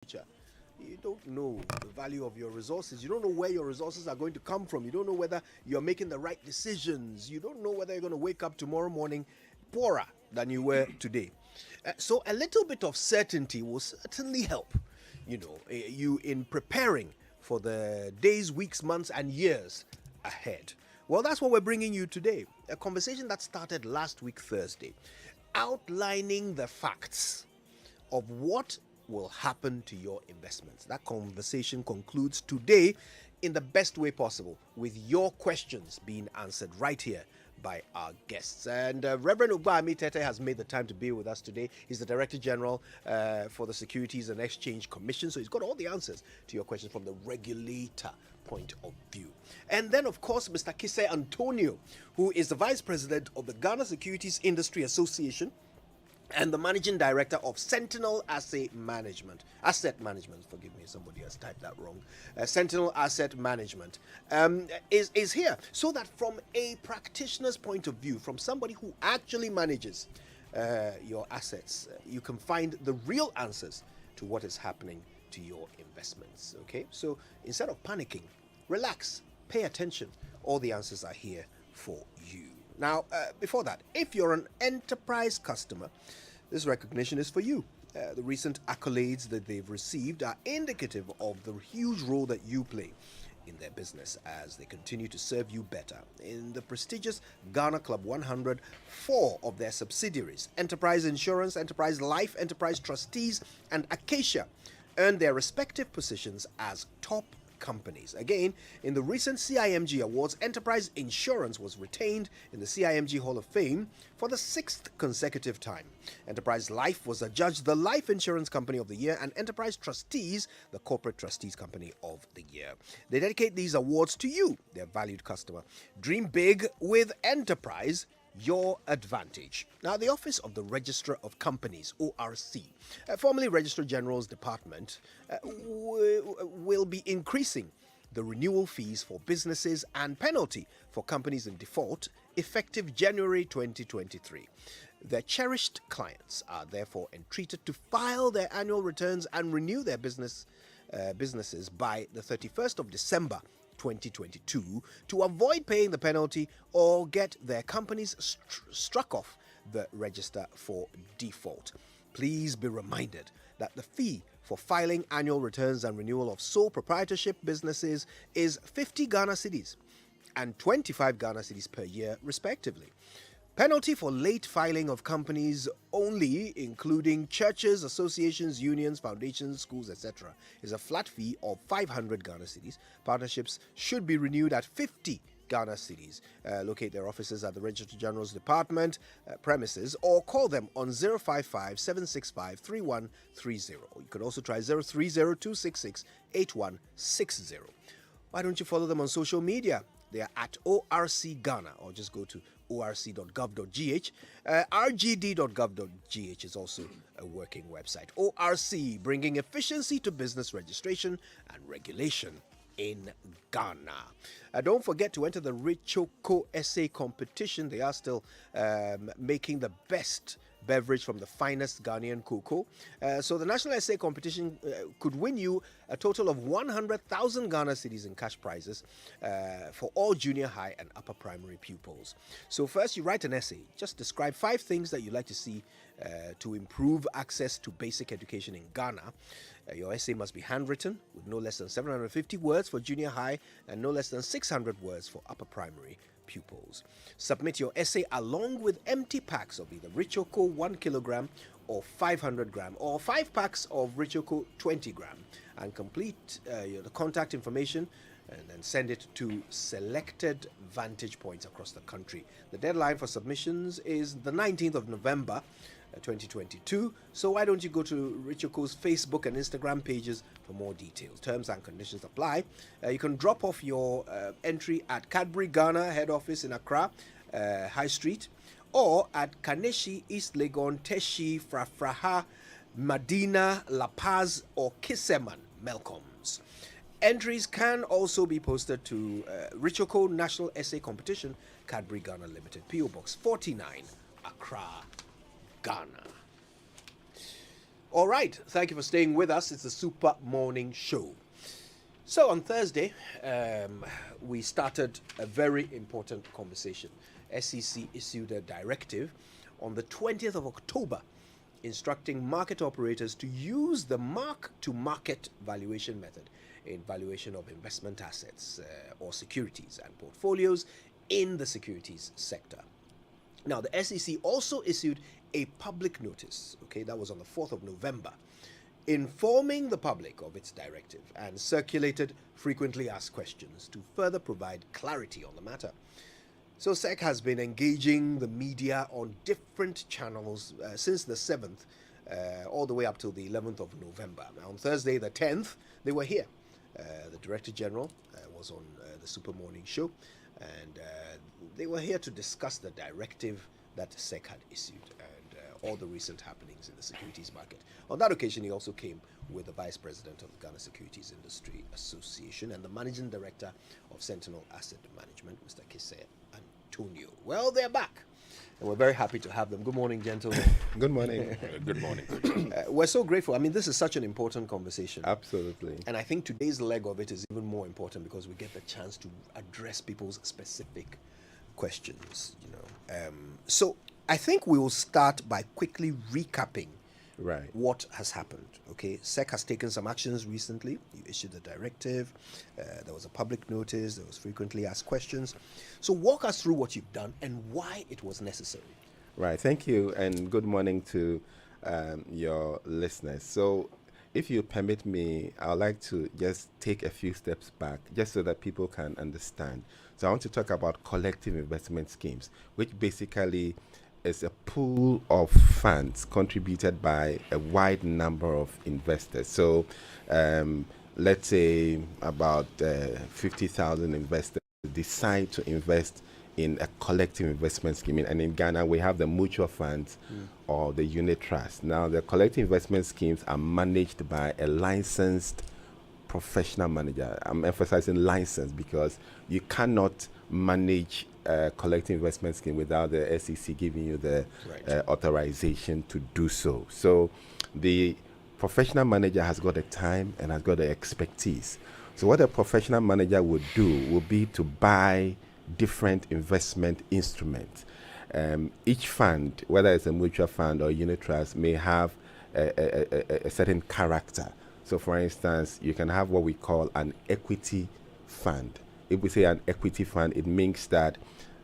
future. You don't know the value of your resources. You don't know where your resources are going to come from. You don't know whether you're making the right decisions. You don't know whether you're going to wake up tomorrow morning poorer than you were today. So a little bit of certainty will certainly help, you in preparing for the days, weeks, months, and years ahead. Well, that's what we're bringing you today. A conversation that started last week, Thursday, outlining the facts of what will happen to your investments. That conversation concludes today in the best way possible with your questions being answered right here by our guests. And Reverend Ubami Tete has made the time to be with us today. He's the Director General for the Securities and Exchange Commission. So he's got all the answers to your questions from the regulator point of view. And then, of course, Mr. Kise Antonio, who is the Vice President of the Ghana Securities Industry Association and the Managing Director of Sentinel Asset Management. Forgive me, somebody has typed that wrong. Sentinel Asset Management is here, so that from a practitioner's point of view, from somebody who actually manages your assets, you can find the real answers to what is happening to your investments. Okay, so instead of panicking, relax, pay attention. All the answers are here for you. Now, before that, if you're an enterprise customer, this recognition is for you. The recent accolades that they've received are indicative of the huge role that you play in their business as they continue to serve you better. In the prestigious Ghana Club 100, 4 of their subsidiaries, Enterprise Insurance, Enterprise Life, Enterprise Trustees, and Acacia, earned their respective positions as top companies. Again, in the recent CIMG Awards, Enterprise Insurance was retained in the CIMG Hall of Fame for the 6th consecutive time. Enterprise Life was adjudged the Life Insurance Company of the Year, and Enterprise Trustees the Corporate Trustees Company of the Year. They dedicate these awards to you, their valued customer. Dream big with Enterprise, your advantage. Now, the Office of the Registrar of Companies, ORC, formerly Registrar General's Department, will be increasing the renewal fees for businesses and penalty for companies in default effective January 2023. Their cherished clients are therefore entreated to file their annual returns and renew their businesses by the 31st of December 2022 to avoid paying the penalty or get their companies struck off the register for default. Please be reminded that the fee for filing annual returns and renewal of sole proprietorship businesses is 50 Ghana cedis and 25 Ghana cedis per year, respectively. Penalty for late filing of companies only, including churches, associations, unions, foundations, schools, etc., is a flat fee of 500 Ghana cedis. Partnerships should be renewed at 50 Ghana cedis. Locate their offices at the Registrar General's Department premises or call them on 055 765 3130. You can also try 030 266 8160. Why don't you follow them on social media? They are at ORC Ghana, or just go to orc.gov.gh. rgd.gov.gh is also a working website. ORC, bringing efficiency to business registration and regulation in Ghana. Don't forget to enter the Richoko essay competition. They are still making the best beverage from the finest Ghanaian cocoa. So the National Essay Competition could win you a total of 100,000 Ghana cedis in cash prizes for all junior high and upper primary pupils. So first, you write an essay. Just describe 5 things that you'd like to see to improve access to basic education in Ghana. Your essay must be handwritten with no less than 750 words for junior high and no less than 600 words for upper primary pupils. Submit your essay along with empty packs of either Richoko 1 kilogram or 500 gram, or 5 packs of Richoko 20 gram, and complete the contact information and then send it to selected vantage points across the country. The deadline for submissions is the 19th of November 2022. So why don't you go to Richoko's Facebook and Instagram pages for more details. Terms and conditions apply. You can drop off your entry at Cadbury Ghana head office in Accra, High Street, or at Kaneshi, East Legon, Teshi, Frafraha, Medina, La Paz, or Kiseman, Melcoms. Entries can also be posted to Richoko National Essay Competition, Cadbury Ghana Limited, PO Box 49, Accra, Ghana. All right, thank you for staying with us. It's the Super Morning Show. So on Thursday, we started a very important conversation. SEC issued a directive on the 20th of October instructing market operators to use the mark-to-market valuation method in valuation of investment assets or securities and portfolios in the securities sector. Now, the SEC also issued a public notice, okay, that was on the 4th of November, informing the public of its directive and circulated frequently asked questions to further provide clarity on the matter. So SEC has been engaging the media on different channels since the 7th all the way up till the 11th of November. Now, on Thursday the 10th, they were here. The Director General was on the Super Morning Show, and they were here to discuss the directive that SEC had issued and all the recent happenings in the securities market. On that occasion, he also came with the Vice President of the Ghana Securities Industry Association and the Managing Director of Sentinel Asset Management, Mr. Kese Antonio. Well, they're back, and we're very happy to have them. Good morning, gentlemen. Good morning. Good morning. We're so grateful. I mean, this is such an important conversation. Absolutely. And I think today's leg of it is even more important because we get the chance to address people's specific questions, So I think we will start by quickly recapping what has happened. Okay, SEC has taken some actions recently. You issued the directive. There was a public notice. There was frequently asked questions. So walk us through what you've done and why it was necessary. Right. Thank you, and good morning to your listeners. So if you permit me, I'd like to just take a few steps back just so that people can understand. So I want to talk about collective investment schemes, which basically is a pool of funds contributed by a wide number of investors. So let's say about 50,000 investors decide to invest in a collective investment scheme. And in Ghana, we have the mutual funds or the unit trust. Now, the collective investment schemes are managed by a licensed professional manager. I'm emphasizing license because you cannot manage a collective investment scheme without the SEC giving you the authorization to do so. So the professional manager has got the time and has got the expertise. So what a professional manager would do would be to buy different investment instruments. Each fund, whether it's a mutual fund or unit trust, may have a certain character. So for instance, you can have what we call an equity fund. If we say an equity fund, it means that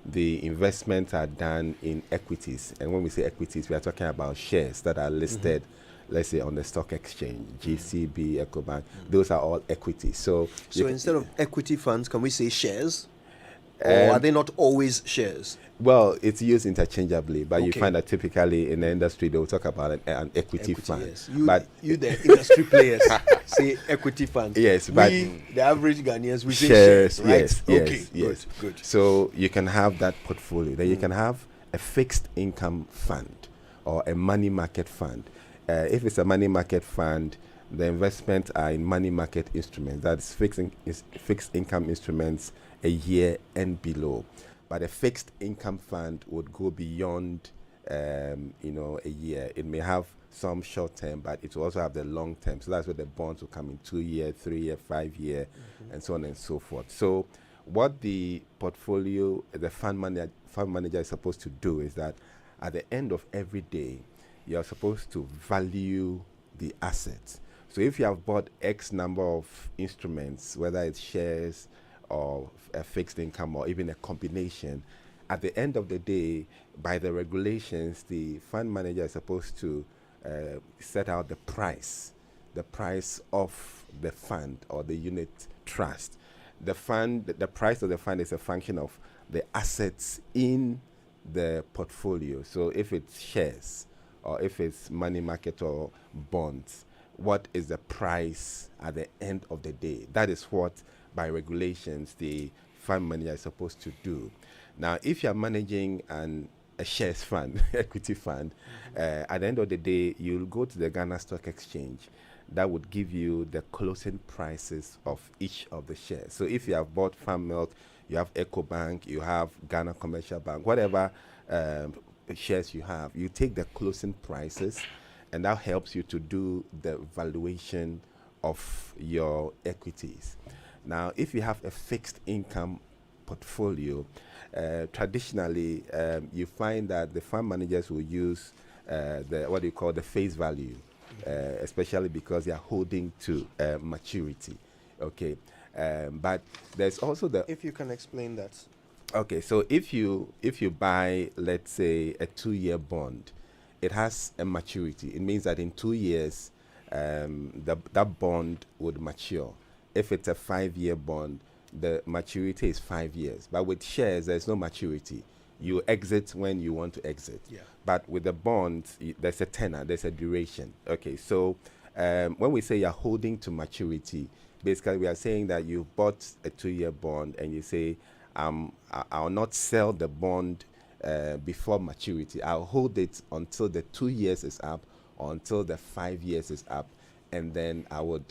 the investments are done in equities. And when we say equities, we are talking about shares that are listed, let's say, on the stock exchange, GCB, EcoBank. Those are all equities. So instead of equity funds, can we say shares? Or are they not always shares? Well, it's used interchangeably, but you find that typically in the industry they will talk about an equity fund. Yes. But you the industry players say equity fund. Yes, but we, the average Ghanaians, we say shares, right? Yes. Good. So you can have that portfolio. Then you can have a fixed income fund or a money market fund. If it's a money market fund, the investments are in money market instruments. That's fixed income instruments a year and below. But a fixed income fund would go beyond, a year. It may have some short term, but it will also have the long term. So that's where the bonds will come in 2 year, 3 year, 5 year, and so on and so forth. So what the portfolio, the fund manager is supposed to do is that at the end of every day, you're supposed to value the assets. So if you have bought X number of instruments, whether it's shares or a fixed income or even a combination, at the end of the day, by the regulations, the fund manager is supposed to set out the price of the fund or the unit trust. The price of the fund is a function of the assets in the portfolio. So if it's shares or if it's money market or bonds, what is the price at the end of the day? That is what, by regulations, the fund manager is supposed to do. Now, if you're managing a shares fund, equity fund, at the end of the day, you'll go to the Ghana Stock Exchange. That would give you the closing prices of each of the shares. So if you have bought Farm Milk, you have EcoBank, you have Ghana Commercial Bank, whatever shares you have, you take the closing prices, and that helps you to do the valuation of your equities. Now, if you have a fixed income portfolio, traditionally you find that the fund managers will use the what you call the face value, especially because they are holding to maturity. Okay, but there's also the If you can explain that. okay. So if you buy, let's say, a 2-year bond, it has a maturity. It means that in 2 years, that bond would mature. If it's a 5-year bond, the maturity is 5 years. But with shares, there's no maturity. You exit when you want to exit. Yeah. But with the bonds, there's a tenor, there's a duration. Okay, so when we say you're holding to maturity, basically we are saying that you bought a 2-year bond and you say, I'll not sell the bond before maturity. I'll hold it until the 2 years is up or until the 5 years is up, and then I would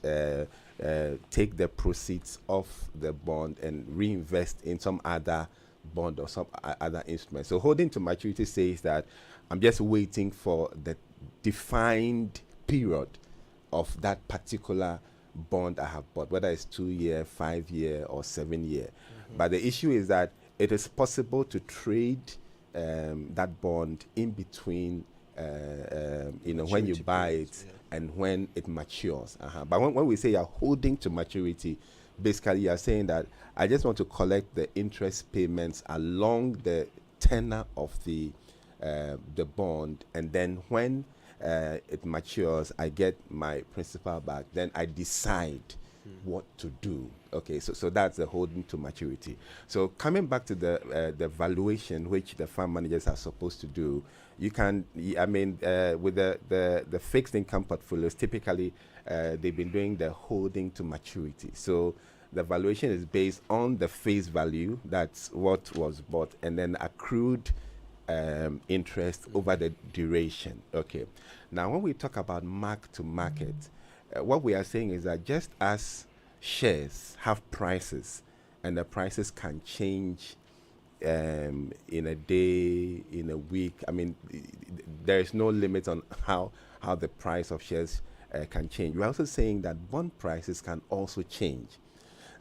take the proceeds of the bond and reinvest in some other bond or some other instrument. So holding to maturity says that I'm just waiting for the defined period of that particular bond I have bought, whether it's 2-year, 5-year, or 7-year. But the issue is that it is possible to trade that bond in between, when you buy it and when it matures. But when we say you're holding to maturity, basically you're saying that I just want to collect the interest payments along the tenor of the bond, and then when it matures, I get my principal back. Then I decide what to do. Okay, so that's the holding to maturity. So coming back to the valuation which the fund managers are supposed to do, you can, with the fixed income portfolios, typically they've been doing the holding to maturity. So the valuation is based on the face value, that's what was bought, and then accrued interest over the duration. Okay. Now, when we talk about mark to market, what we are saying is that just as shares have prices, and the prices can change in a day, in a week. There is no limit on how the price of shares can change. We're also saying that bond prices can also change.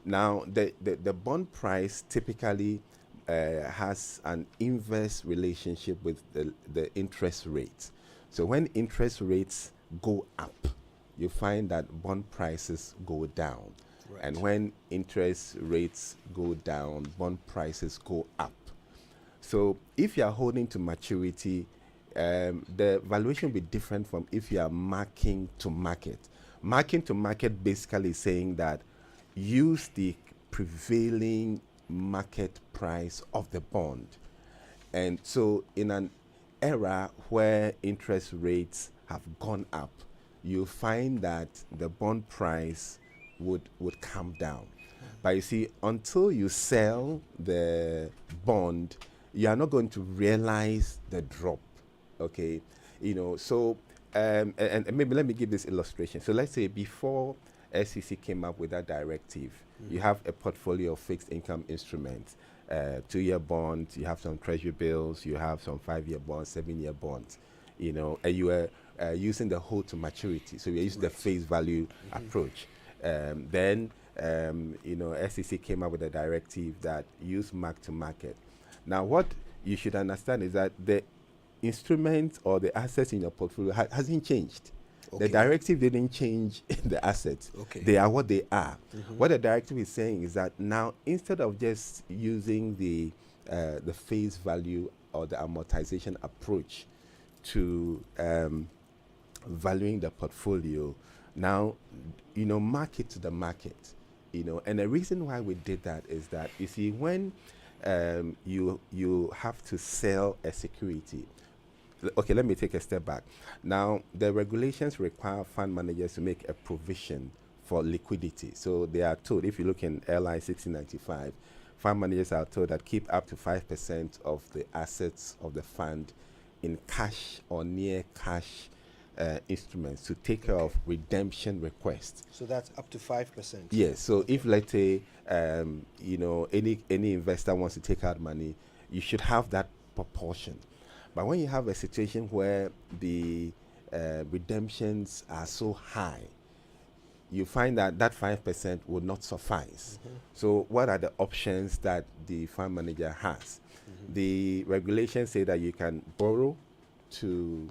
Now, the bond price typically has an inverse relationship with the interest rates. So when interest rates go up, you find that bond prices go down. Right. And when interest rates go down, bond prices go up. So if you are holding to maturity, the valuation will be different from if you are marking to market. Marking to market basically saying that use the prevailing market price of the bond. And so in an era where interest rates have gone up, you find that the bond price would come down. But you see, until you sell the bond, you are not going to realize the drop. Okay, so and maybe let me give this illustration. So let's say before SEC came up with that directive, you have a portfolio of fixed income instruments, 2-year bonds, you have some treasury bills, you have some 5-year bonds, 7-year bonds, and you are using the hold to maturity. So you're using the face value approach. Then SEC came up with a directive that use mark to market. Now, what you should understand is that the instrument or the assets in your portfolio hasn't changed. Okay. The directive didn't change the assets. Okay. They are what they are. What the directive is saying is that now, instead of just using the face value or the amortization approach to valuing the portfolio, now mark it to the market. And the reason why we did that is that, you see, when you have to sell a security. Okay, let me take a step back. Now, the regulations require fund managers to make a provision for liquidity. So they are told, if you look in LI 1695, fund managers are told that keep up to 5% of the assets of the fund in cash or near cash instruments to take care of redemption requests. So that's up to 5%. Yes. So if, let's say, any investor wants to take out money, you should have that proportion. But when you have a situation where the redemptions are so high, you find that that 5% would not suffice. So what are the options that the fund manager has? The regulations say that you can borrow to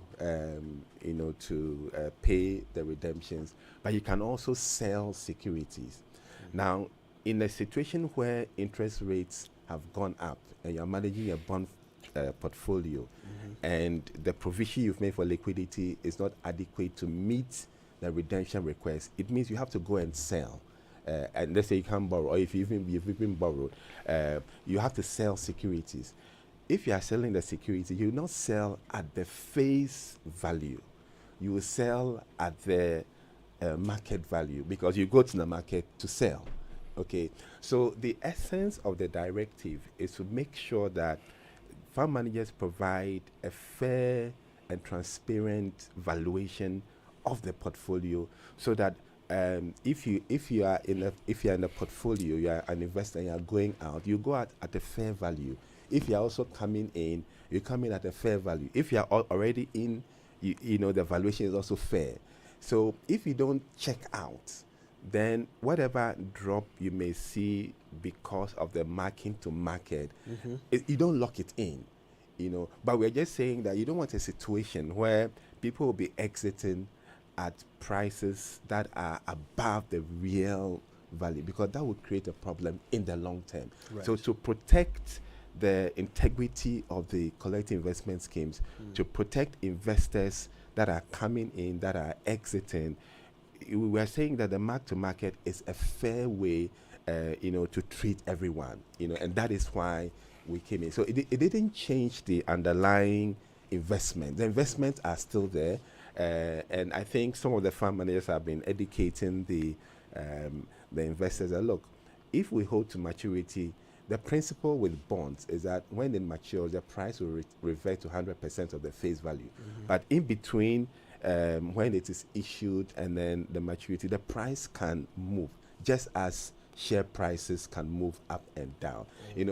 pay the redemptions, but you can also sell securities. Now, in a situation where interest rates have gone up and you're managing a bond portfolio, and the provision you've made for liquidity is not adequate to meet the redemption request, it means you have to go and sell. And let's say you can't borrow, or if you've even borrowed, you have to sell securities. If you are selling the security, you will not sell at the face value. You will sell at the market value, because you go to the market to sell. Okay, so the essence of the directive is to make sure that fund managers provide a fair and transparent valuation of the portfolio, so that if you are in a portfolio, you are an investor and you are going out, you go out at a fair value. If you are also coming in, you come in at a fair value. If you are already in, the valuation is also fair. So if you don't check out, then whatever drop you may see because of the marking to market, you don't lock it in, But we're just saying that you don't want a situation where people will be exiting at prices that are above the real value, because that would create a problem in the long term. Right. So to protect the integrity of the collective investment schemes, to protect investors that are coming in, that are exiting, we are saying that the mark to market is a fair way, to treat everyone, and that is why we came in. So it didn't change the underlying investment. The investments are still there, and I think some of the fund managers have been educating the investors that, look, if we hold to maturity, the principle with bonds is that when it matures, the price will revert to 100% of the face value. But in between, when it is issued and then the maturity, the price can move, just as share prices can move up and down.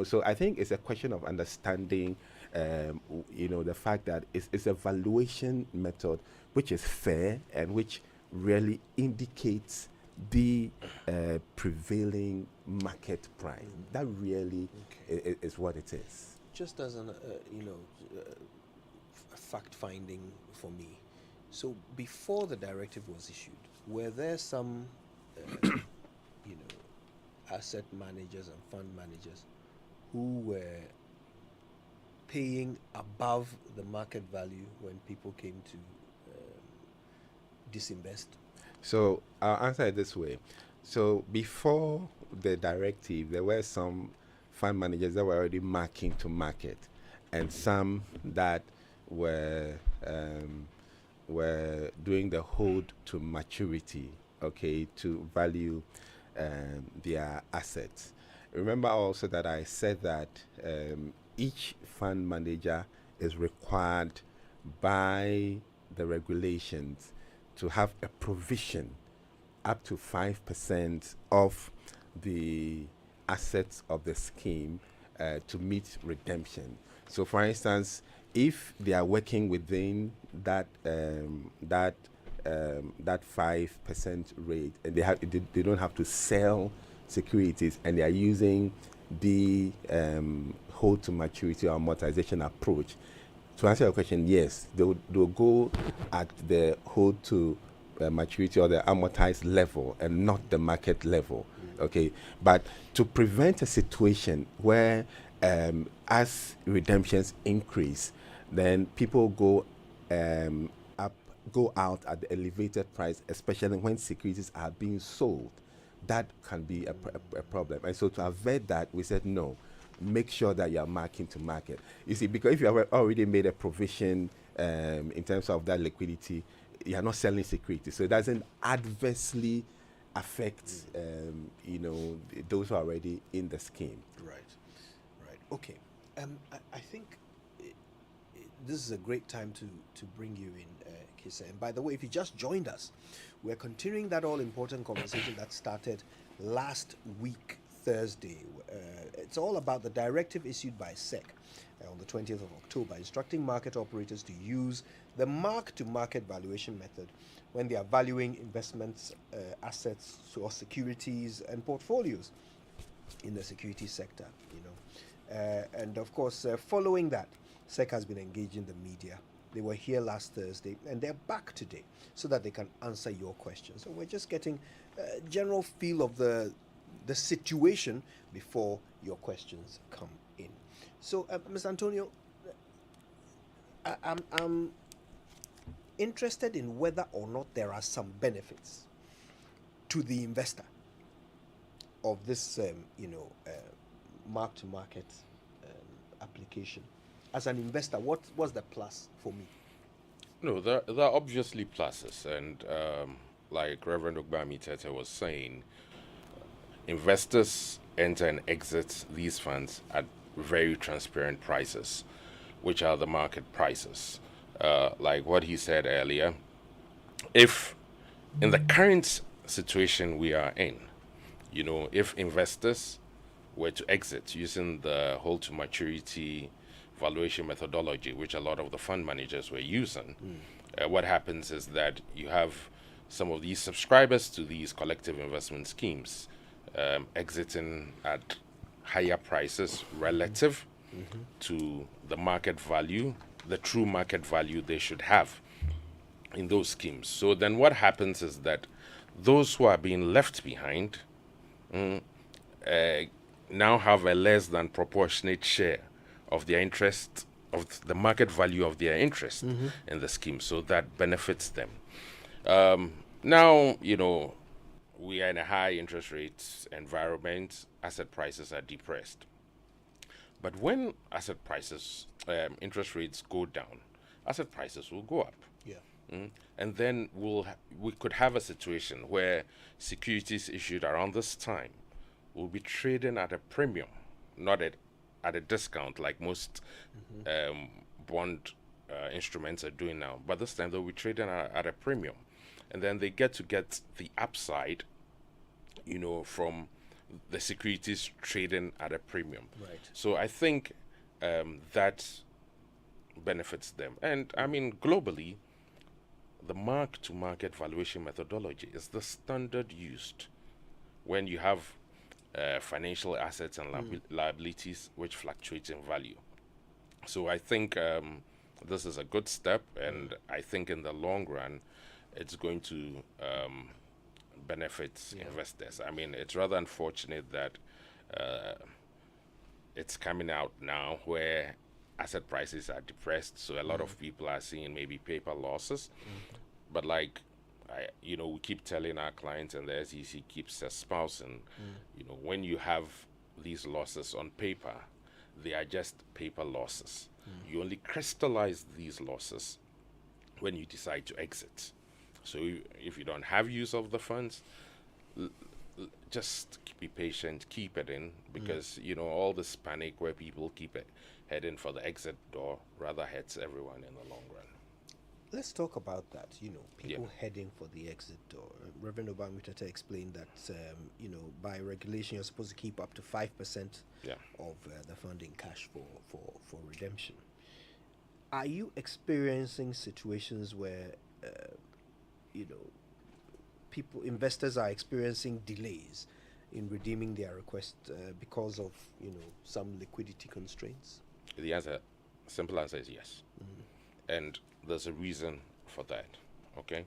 So I think it's a question of understanding, the fact that it's a valuation method which is fair and which really indicates the prevailing market price. That really is what it is. Just as an fact-finding for me. So before the directive was issued, were there some, asset managers and fund managers who were paying above the market value when people came to disinvest? So I'll answer it this way. So before the directive, there were some fund managers that were already marking to market, and some that were doing the hold to maturity, to value their assets. Remember also that I said that each fund manager is required by the regulations to have a provision up to 5% of the assets of the scheme to meet redemption. So, for instance, if they are working within that 5% rate, and they don't have to sell securities, and they are using the hold to maturity or amortization approach. To answer your question, yes, they'll go at the hold to maturity or the amortized level and not the market level. But to prevent a situation where as redemptions increase, then people go out at the elevated price, especially when securities are being sold, that can be a problem. And so to avert that, we said no. Make sure that you are marking to market. You see, because if you have already made a provision in terms of that liquidity, you are not selling securities, so it doesn't adversely affect those who are already in the scheme. Right. Okay. I think this is a great time to bring you in, Kisa. And by the way, if you just joined us, we're continuing that all-important conversation that started last week, Thursday. It's all about the directive issued by SEC on the 20th of October, instructing market operators to use the mark-to-market valuation method when they are valuing investments, assets, or securities and portfolios in the securities sector. And of course, following that, SEC has been engaging the media. They were here last Thursday, and they're back today so that they can answer your questions. So we're just getting a general feel of the situation before your questions come in. So, Mr. Antonio, I'm interested in whether or not there are some benefits to the investor of this, mark-to-market application. As an investor, what's the plus for me? No, there are obviously pluses, and like Reverend Ogbami Tete was saying, investors enter and exit these funds at very transparent prices, which are the market prices. Like what he said earlier, if in the current situation we are in, if investors were to exit using the hold to maturity valuation methodology, which a lot of the fund managers were using, what happens is that you have some of these subscribers to these collective investment schemes exiting at higher prices relative to the market value, the true market value they should have in those schemes. So then what happens is that those who are being left behind now have a less than proportionate share of their interest, of the market value of their interest in the scheme. So that benefits them. Now, we are in a high interest rates environment, asset prices are depressed. But when asset prices, interest rates go down, asset prices will go up. Yeah. And then we could have a situation where securities issued around this time will be trading at a premium, not at a discount like most bond instruments are doing now. But this time they'll be trading at a premium. And then they get the upside, from the securities trading at a premium. Right. So I think that benefits them. And I mean, globally, the mark-to-market valuation methodology is the standard used when you have financial assets and liabilities which fluctuate in value. So I think this is a good step, and I think in the long run, it's going to benefit investors. I mean, it's rather unfortunate that it's coming out now where asset prices are depressed, so a lot of people are seeing maybe paper losses. But we keep telling our clients, and the SEC keeps espousing, when you have these losses on paper, they are just paper losses. You only crystallize these losses when you decide to exit. So if you don't have use of the funds, just be patient, keep it in, because all this panic where people keep it heading for the exit door rather hurts everyone in the long run. Let's talk about that. People heading for the exit door. Reverend Obamutata explained that by regulation you're supposed to keep up to 5% of the fund in cash for redemption. Are you experiencing situations where investors are experiencing delays in redeeming their request because of some liquidity constraints? The simple answer is yes. And there's a reason for that. Okay,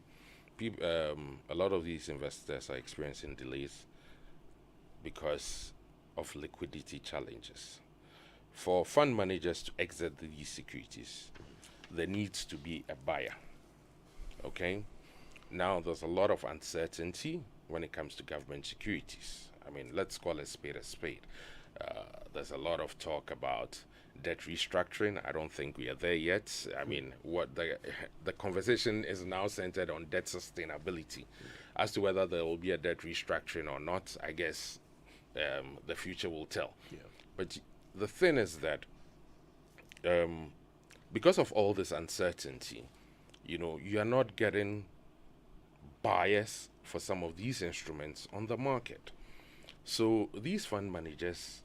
a lot of these investors are experiencing delays because of liquidity challenges. For fund managers to exit these securities, there needs to be a buyer. Okay, now there's a lot of uncertainty when it comes to government securities. I mean, let's call a spade a spade. There's a lot of talk about debt restructuring. I don't think we are there yet. I mean, what the conversation is now centered on debt sustainability. As to whether there will be a debt restructuring or not, I guess the future will tell. Yeah. But the thing is that because of all this uncertainty, you are not getting buyers for some of these instruments on the market. So these fund managers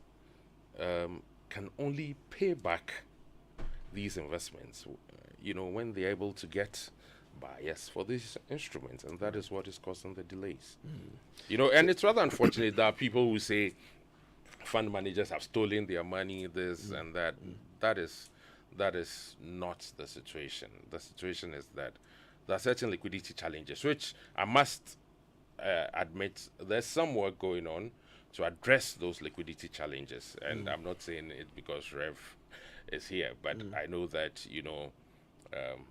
can only pay back these investments, when they're able to get buyers for these instruments, and that is what is causing the delays. And it's rather unfortunate that people who say fund managers have stolen their money, this and that. That is not the situation. The situation is that there are certain liquidity challenges, which I must admit there's some work going on to address those liquidity challenges. And I'm not saying it because Rev is here, but I know that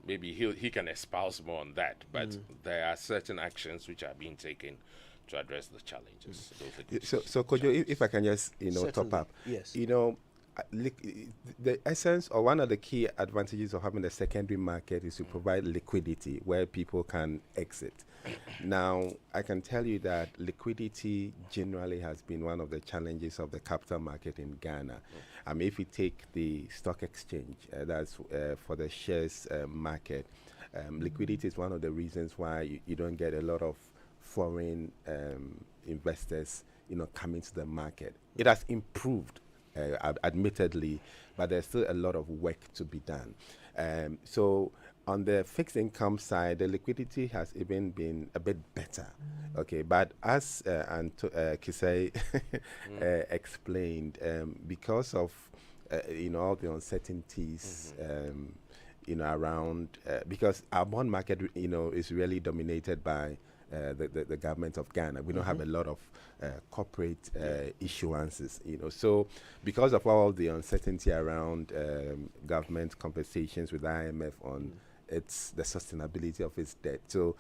maybe he can espouse more on that. But there are certain actions which are being taken to address the challenges. So Kojo, if I can just top up, yes, the essence or one of the key advantages of having the secondary market is to provide liquidity where people can exit. Now, I can tell you that liquidity generally has been one of the challenges of the capital market in Ghana. I mean, if you take the stock exchange, that's for the shares market, liquidity is one of the reasons why you don't get a lot of foreign investors, coming to the market. It has improved, admittedly, but there's still a lot of work to be done. So on the fixed income side, the liquidity has even been a bit better. Okay, but as Kisei explained, because of all the uncertainties, around, because our bond market, is really dominated by the government of Ghana. We don't have a lot of corporate issuances, So because of all the uncertainty around government conversations with IMF on it's the sustainability of its debt. So,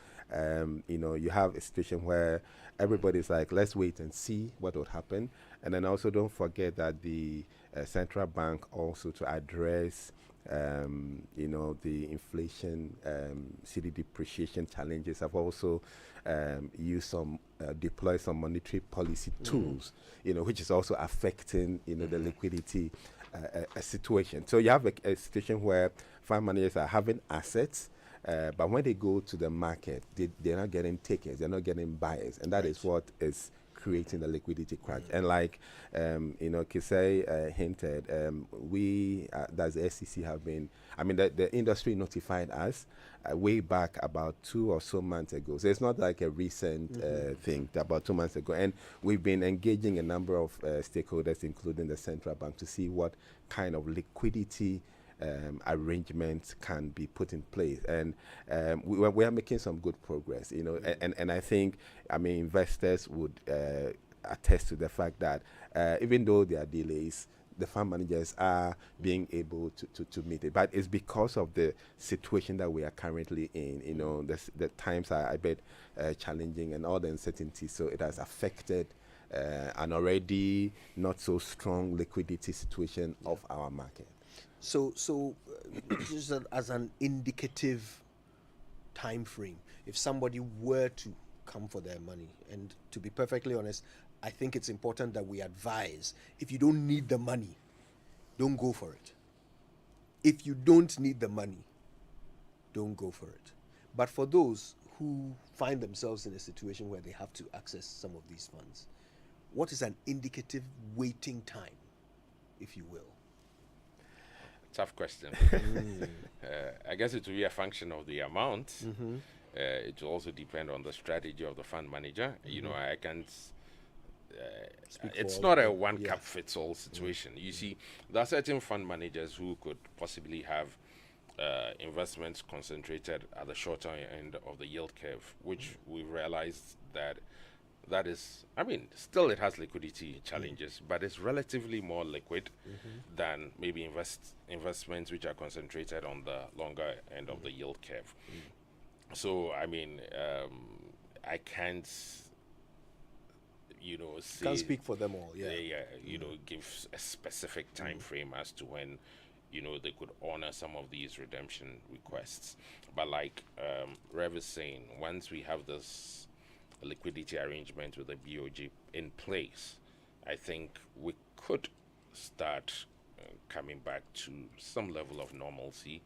you have a situation where everybody's like, let's wait and see what will happen. And then also don't forget that the central bank also to address the inflation, city depreciation challenges have also deployed some monetary policy tools, which is also affecting, the liquidity situation. So you have a situation where fund managers are having assets, but when they go to the market, they're not getting takers, they're not getting buyers, and that is what is creating the liquidity crunch. And like Kisei hinted, we as the SEC have been, the industry notified us way back about 2 or so months ago. So it's not like a recent thing, about 2 months ago. And we've been engaging a number of stakeholders, including the central bank, to see what kind of liquidity arrangements can be put in place, and we are making some good progress, and I think, investors would attest to the fact that even though there are delays, the fund managers are being able to meet it, but it's because of the situation that we are currently in. The times are a bit challenging and all the uncertainty, so it has affected an already not so strong liquidity situation of our market. So just as an indicative time frame, if somebody were to come for their money, and to be perfectly honest, I think it's important that we advise, if you don't need the money, don't go for it. If you don't need the money, don't go for it. But for those who find themselves in a situation where they have to access some of these funds, what is an indicative waiting time, if you will? Tough question. I guess it will be a function of the amount. It will also depend on the strategy of the fund manager. I can't. It's not a one-cap-fits-all situation. You see, there are certain fund managers who could possibly have investments concentrated at the shorter end of the yield curve, which we realized that is, still it has liquidity challenges, but it's relatively more liquid than maybe investments which are concentrated on the longer end of the yield curve. So, I can't, say, Can't speak for them all, give a specific time frame as to when, they could honor some of these redemption requests. But like Rev is saying, once we have this liquidity arrangement with the BOG in place, I think we could start coming back to some level of normalcy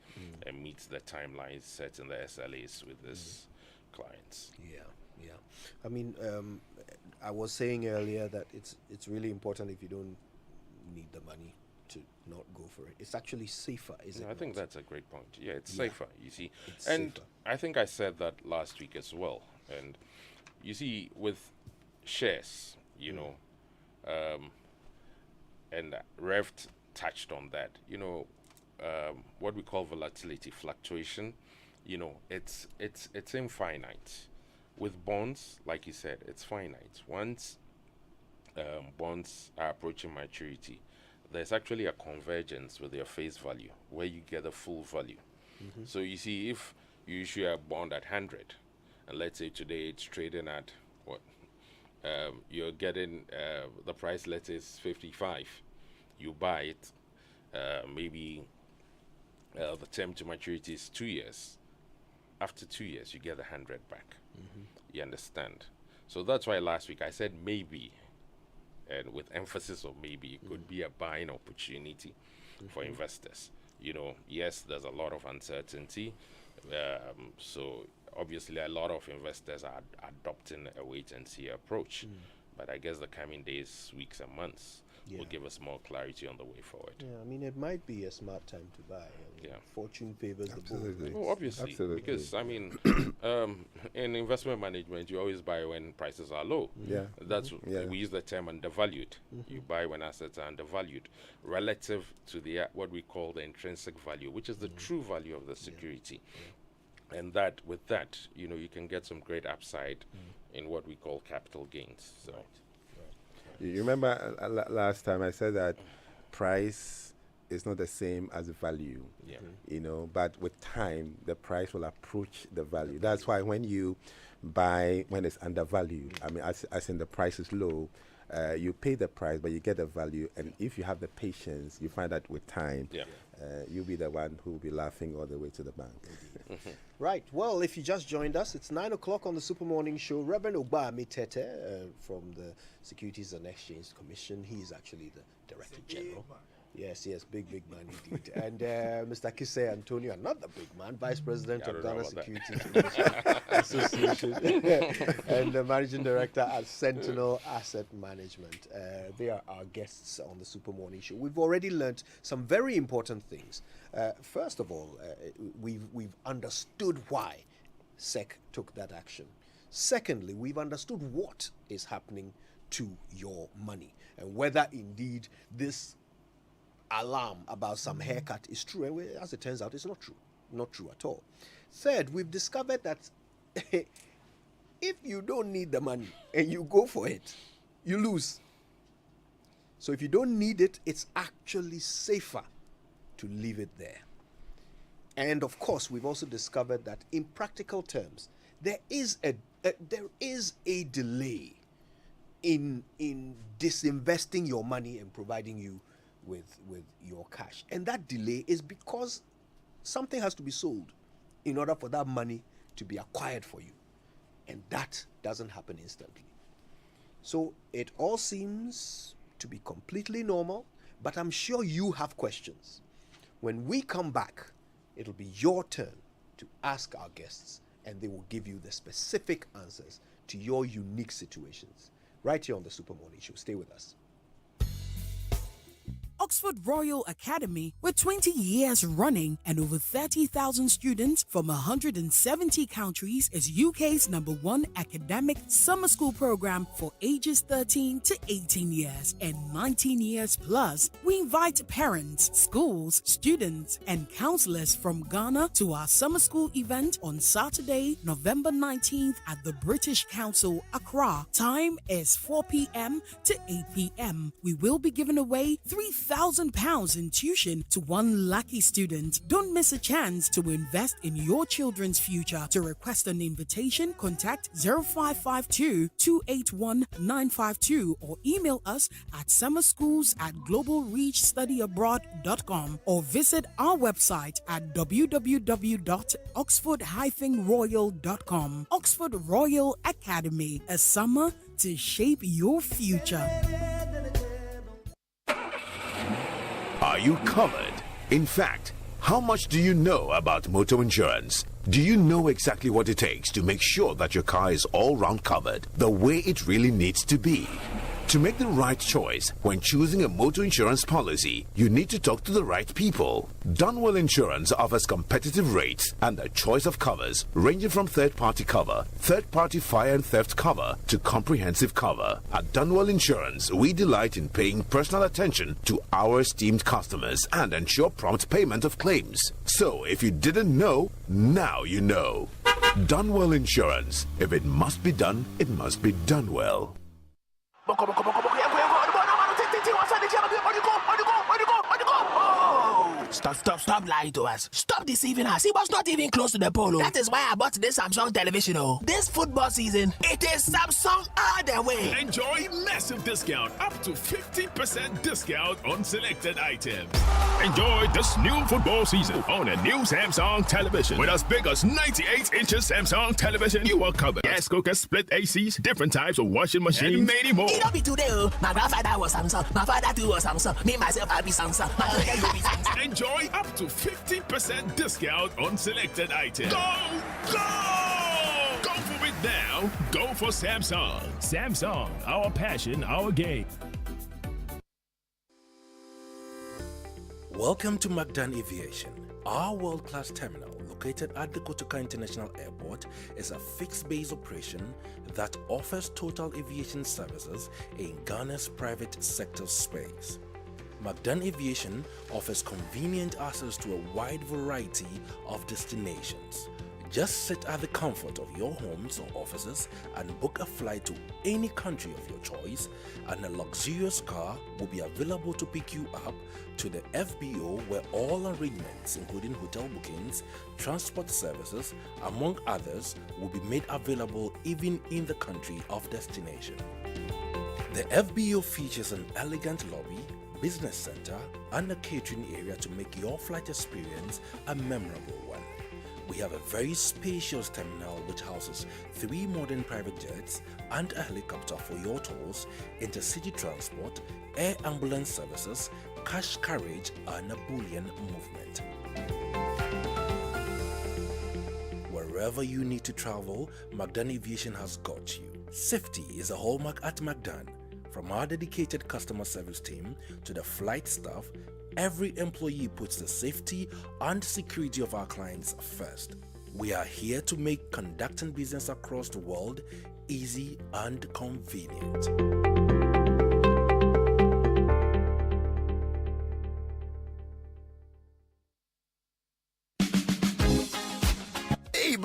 and meet the timelines set in the SLAs with these clients. I was saying earlier that it's really important if you don't need the money to not go for it. It's actually safer, isn't it? I think that's a great point. Yeah, it's Yeah. safer, you see. It's And safer. I think I said that last week as well. And you see, with shares, and Rev touched on that, what we call volatility, fluctuation, it's infinite. With bonds, like you said, it's finite. Once bonds are approaching maturity, there's actually a convergence with your face value where you get the full value. So you see, if you issue a bond at 100, and let's say today it's trading at what? You're getting the price, let's say, is 55. You buy it, maybe the term to maturity is 2 years. After 2 years, you get the 100 back. You understand? So that's why last week I said maybe, and with emphasis on maybe, it could be a buying opportunity for investors. Yes, there's a lot of uncertainty. So obviously a lot of investors are adopting a wait and see approach. But I guess the coming days, weeks and months will give us more clarity on the way forward. Yeah, I mean, it might be a smart time to buy. Fortune favors the bold. Absolutely. Oh, obviously, Absolutely. because I mean, in investment management, you always buy when prices are low. Yeah. That's Yeah. we use the term undervalued. You buy when assets are undervalued, relative to the what we call the intrinsic value, which is the true value of the security. And that with that, you can get some great upside in what we call capital gains. So. You remember last time I said that price is not the same as value. Yeah. But with time, the price will approach the value. That's why when you buy when it's undervalued, I mean, as in the price is low, you pay the price, but you get the value. And if you have the patience, you find that with time, you'll be the one who will be laughing all the way to the bank. Right. Well, if you just joined us, it's 9 o'clock on the Super Morning Show. Reverend Obami Tete from the Securities and Exchange Commission. He is actually the Director General. Yes, big man indeed. And Mr. Kise Antonio, another big man, Vice President of Ghana Securities Association and the Managing Director at Sentinel Asset Management. They are our guests on the Super Morning Show. We've already learned some very important things. First of all, we've understood why SEC took that action. Secondly, we've understood what is happening to your money and whether indeed this alarm about some haircut is true. And as it turns out, it's not true at all. Third, we've discovered that if you don't need the money and you go for it, you lose. So if you don't need it, it's actually safer to leave it there. And of course, we've also discovered that in practical terms, there is a delay in disinvesting your money and providing you with your cash. And that delay is because something has to be sold in order for that money to be acquired for you. And that doesn't happen instantly. So it all seems to be completely normal, but I'm sure you have questions. When we come back, it'll be your turn to ask our guests, and they will give you the specific answers to your unique situations. Right here on the Super Morning Show. Stay with us. Oxford Royal Academy, with 20 years running and over 30,000 students from 170 countries, is UK's #1 academic summer school program for ages 13 to 18 years and 19 years plus. We invite parents, schools, students, and counselors from Ghana to our summer school event on Saturday, November 19th at the British Council, Accra. Time is 4 p.m. to 8 p.m. We will be giving away £3,000 in tuition to one lucky student. Don't miss a chance to invest in your children's future. To request an invitation, contact 0552 281 952 or email us at summerschools@globalreachstudyabroad.com or visit our website at www.oxford-royal.com. Oxford Royal Academy, a summer to shape your future. Are you covered? In fact, How much do you know about motor insurance? Do you know exactly what it takes to make sure that your car is all-round covered the way it really needs to be? To make the right choice when choosing a motor insurance policy, you need to talk to the right people. Dunwell Insurance offers competitive rates and a choice of covers ranging from third-party cover, third-party fire and theft cover to comprehensive cover. At Dunwell Insurance, we delight in paying personal attention to our esteemed customers and ensure prompt payment of claims. So if you didn't know, now you know. Dunwell Insurance. If it must be done, it must be done well. Stop lying to us. Stop deceiving us. He was not even close to the pole. That is why I bought this Samsung television. This football season, it is Samsung all the way. Enjoy massive discount, up to 15% discount on selected items. Enjoy this new football season on a new Samsung television. With as big as 98 inches Samsung television, you are covered. Gas cookers, split ACs, different types of washing machines, and many more. It don't be today. My grandfather was Samsung. My father too was Samsung. Me, myself, I'll be Samsung. My uncle will be Samsung. Enjoy up to 15% discount on selected items. Go! Go for it now. Go for Samsung. Samsung, our passion, our game. Welcome to Magdan Aviation. Our world-class terminal, located at the Kotoka International Airport, is a fixed-base operation that offers total aviation services in Ghana's private sector space. Magdan Aviation offers convenient access to a wide variety of destinations. Just sit at the comfort of your homes or offices and book a flight to any country of your choice, and a luxurious car will be available to pick you up to the FBO, where all arrangements, including hotel bookings, transport services, among others, will be made available even in the country of destination. The FBO features an elegant lobby, business center, and a catering area to make your flight experience a memorable one. We have a very spacious terminal which houses 3 modern private jets and a helicopter for your tours, intercity transport, air ambulance services, cash carriage, and a bullion movement. Wherever you need to travel, Magdan Aviation has got you. Safety is a hallmark at Magdan. From our dedicated customer service team to the flight staff, every employee puts the safety and security of our clients first. We are here to make conducting business across the world easy and convenient.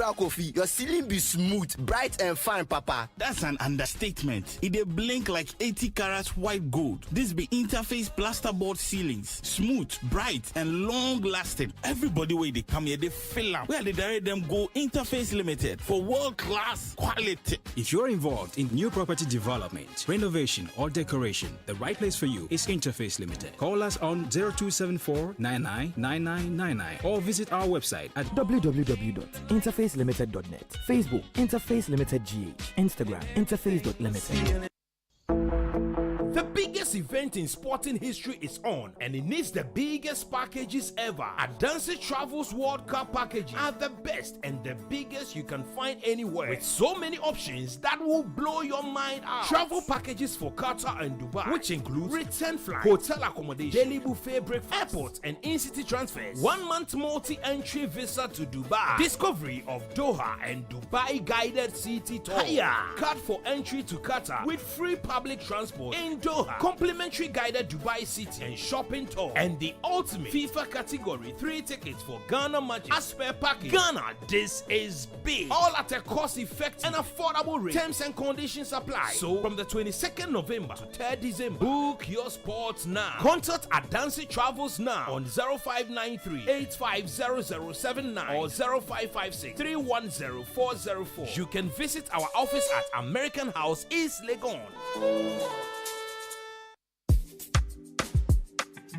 Kofi, your ceiling be smooth, bright and fine, Papa. That's an understatement. It dey blink like 80 carats white gold. This be Interface plasterboard ceilings. Smooth, bright, and long-lasting. Everybody wey dey come here, they fill am. Where they direct them go Interface Limited for world-class quality. If you're involved in new property development, renovation, or decoration, the right place for you is Interface Limited. Call us on 0274 999999 or visit our website at www.interfacelimited.net. Facebook, Interface Limited GH. Instagram, interface.limited. The biggest event in sporting history is on, and it needs the biggest packages ever. Adansi Travels World Cup packages are the best and the biggest you can find anywhere, with so many options that will blow your mind out. Travel packages for Qatar and Dubai, which includes return flight, hotel accommodation, daily buffet breakfast, airport and in-city transfers, 1-month multi-entry visa to Dubai, discovery of Doha and Dubai guided city tour, card for entry to Qatar with free public transport in Doha, complimentary guided Dubai city and shopping tour, and the ultimate FIFA category 3 tickets for Ghana matches as per package. Ghana, this is big, all at a cost-effective and affordable rate. Terms and conditions apply. So from the 22nd November to 3rd December, book your spots now. Contact Adansi Travels now on 0593 850079 or 0556 310404. You can visit our office at American House, East Legon.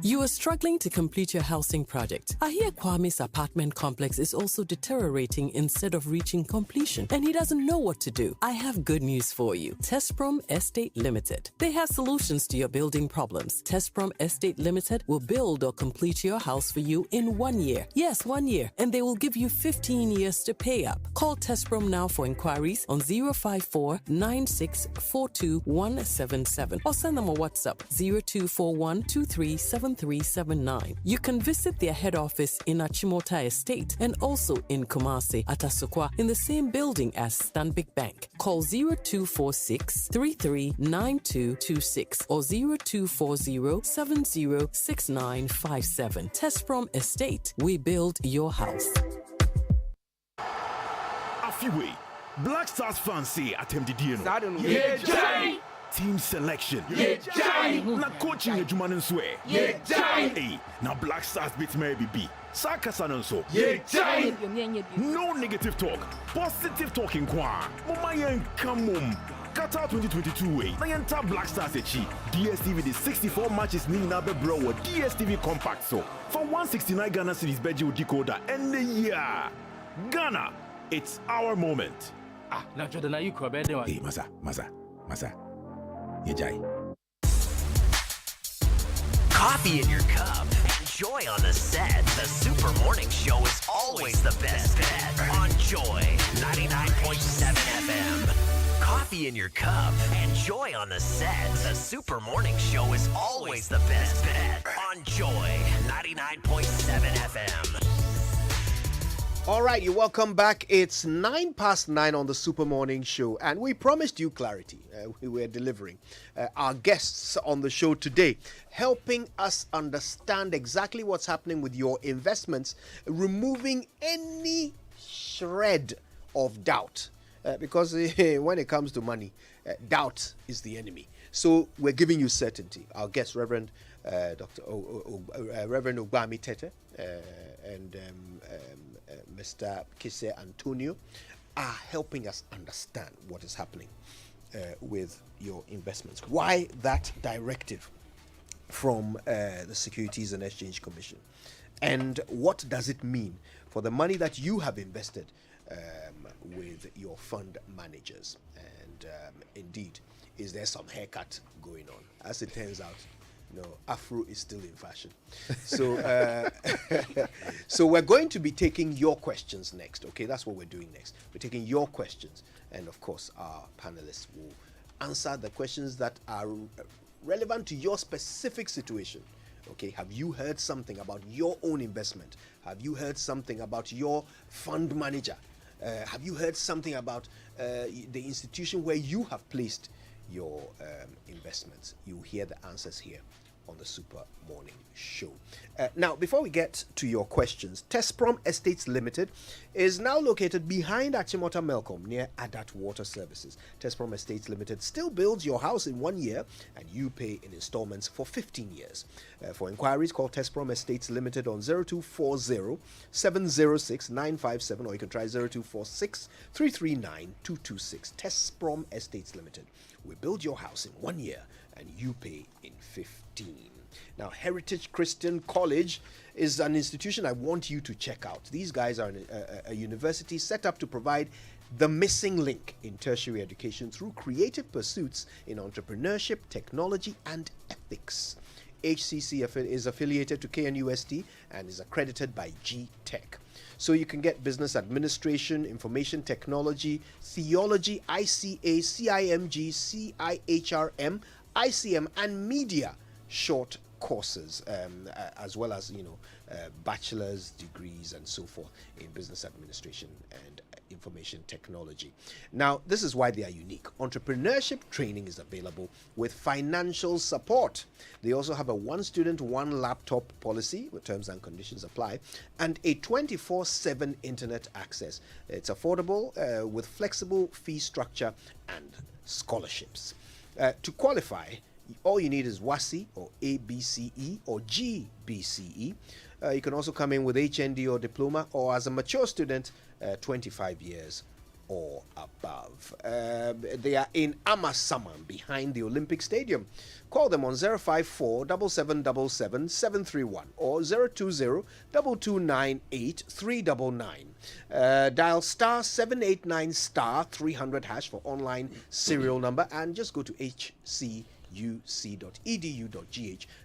You are struggling to complete your housing project. I hear Kwame's apartment complex is also deteriorating instead of reaching completion, and he doesn't know what to do. I have good news for you. Tesprom Estate Limited. They have solutions to your building problems. Tesprom Estate Limited will build or complete your house for you in 1 year. Yes, 1 year. And they will give you 15 years to pay up. Call Tesprom now for inquiries on 054 9642 177 or send them a WhatsApp 0241 237379. You can visit their head office in Achimota Estate and also in Kumasi at Asokwa in the same building as Stanbic Bank. Call 0246 339226 or 0240 706957. Tesprom Estate. We build your house. Afiwe, Black Stars fans say attempt the Yeah, Jai. Team selection. Yeah, Jai. Na coaching Ejuman and swear. Yeah, Jai. Hey, now Black Stars beat maybe B. Sakasan and so. Yeah, Jai. No negative talk. Positive talking kwa. Mamayan Kamum. Qatar 2022 way. Nayanta Black Stars echi. DSTV the 64 matches ni na be bro with DSTV compact so. For 169 Ghana Cedis Beji decoder and the year. Ghana, it's our moment. Ah, now Jordan, are you correct? Hey, Masa. Yejai. Coffee in your cup. Enjoy on the set. The Super Morning Show is always the best bet on Joy 99.7 FM. Coffee in your cup. Enjoy on the set. The Super Morning Show is always the best bet on Joy 99.7 FM. All right, you're welcome back. It's 9:09 on the Super Morning Show, and we promised you clarity. We were delivering. Our guests on the show today, helping us understand exactly what's happening with your investments, removing any shred of doubt. Because when it comes to money, doubt is the enemy. So we're giving you certainty. Our guest, Reverend Reverend Ogbami Tete, and Mr. Kise Antonio are helping us understand what is happening with your investments. Why that directive from the Securities and Exchange Commission? And what does it mean for the money that you have invested with your fund managers? And indeed, is there some haircut going on? As it turns out, no, Afro is still in fashion. So, so we're going to be taking your questions next. Okay, that's what we're doing next. We're taking your questions, and of course, our panelists will answer the questions that are relevant to your specific situation. Okay, have you heard something about your own investment? Have you heard something about your fund manager? Have you heard something about the institution where you have placed your investments? You'll hear the answers here on the Super Morning Show. Now, before we get to your questions, Tesprom Estates Limited is now located behind Achimota Melcom near Adat Water Services. Tesprom Estates Limited still builds your house in 1 year and you pay in installments for 15 years. For inquiries, call Tesprom Estates Limited on 0240 706 957 or you can try 0246 339 226. Tesprom Estates Limited. We build your house in 1 year and you pay in 15. Now, Heritage Christian College is an institution I want you to check out. These guys are a university set up to provide the missing link in tertiary education through creative pursuits in entrepreneurship, technology, and ethics. HCC is affiliated to KNUST and is accredited by G-Tech. So you can get business administration, information technology, theology, ICA, CIMG, CIHRM, ICM, and media short courses, as well as bachelor's degrees and so forth in business administration and information technology. Now, this is why they are unique. Entrepreneurship training is available with financial support. They also have a one student, one laptop policy, where terms and conditions apply, and a 24/7 internet access. It's affordable with flexible fee structure and scholarships. To qualify, all you need is WASI or ABCE or GBCE. You can also come in with HND or diploma, or as a mature student, 25 years or above. They are in Amasaman behind the Olympic Stadium. Call them on 054 7777 731 or 020 2298 399. Dial star 789 star 300 hash for online serial number and just go to hcuc.edu.gh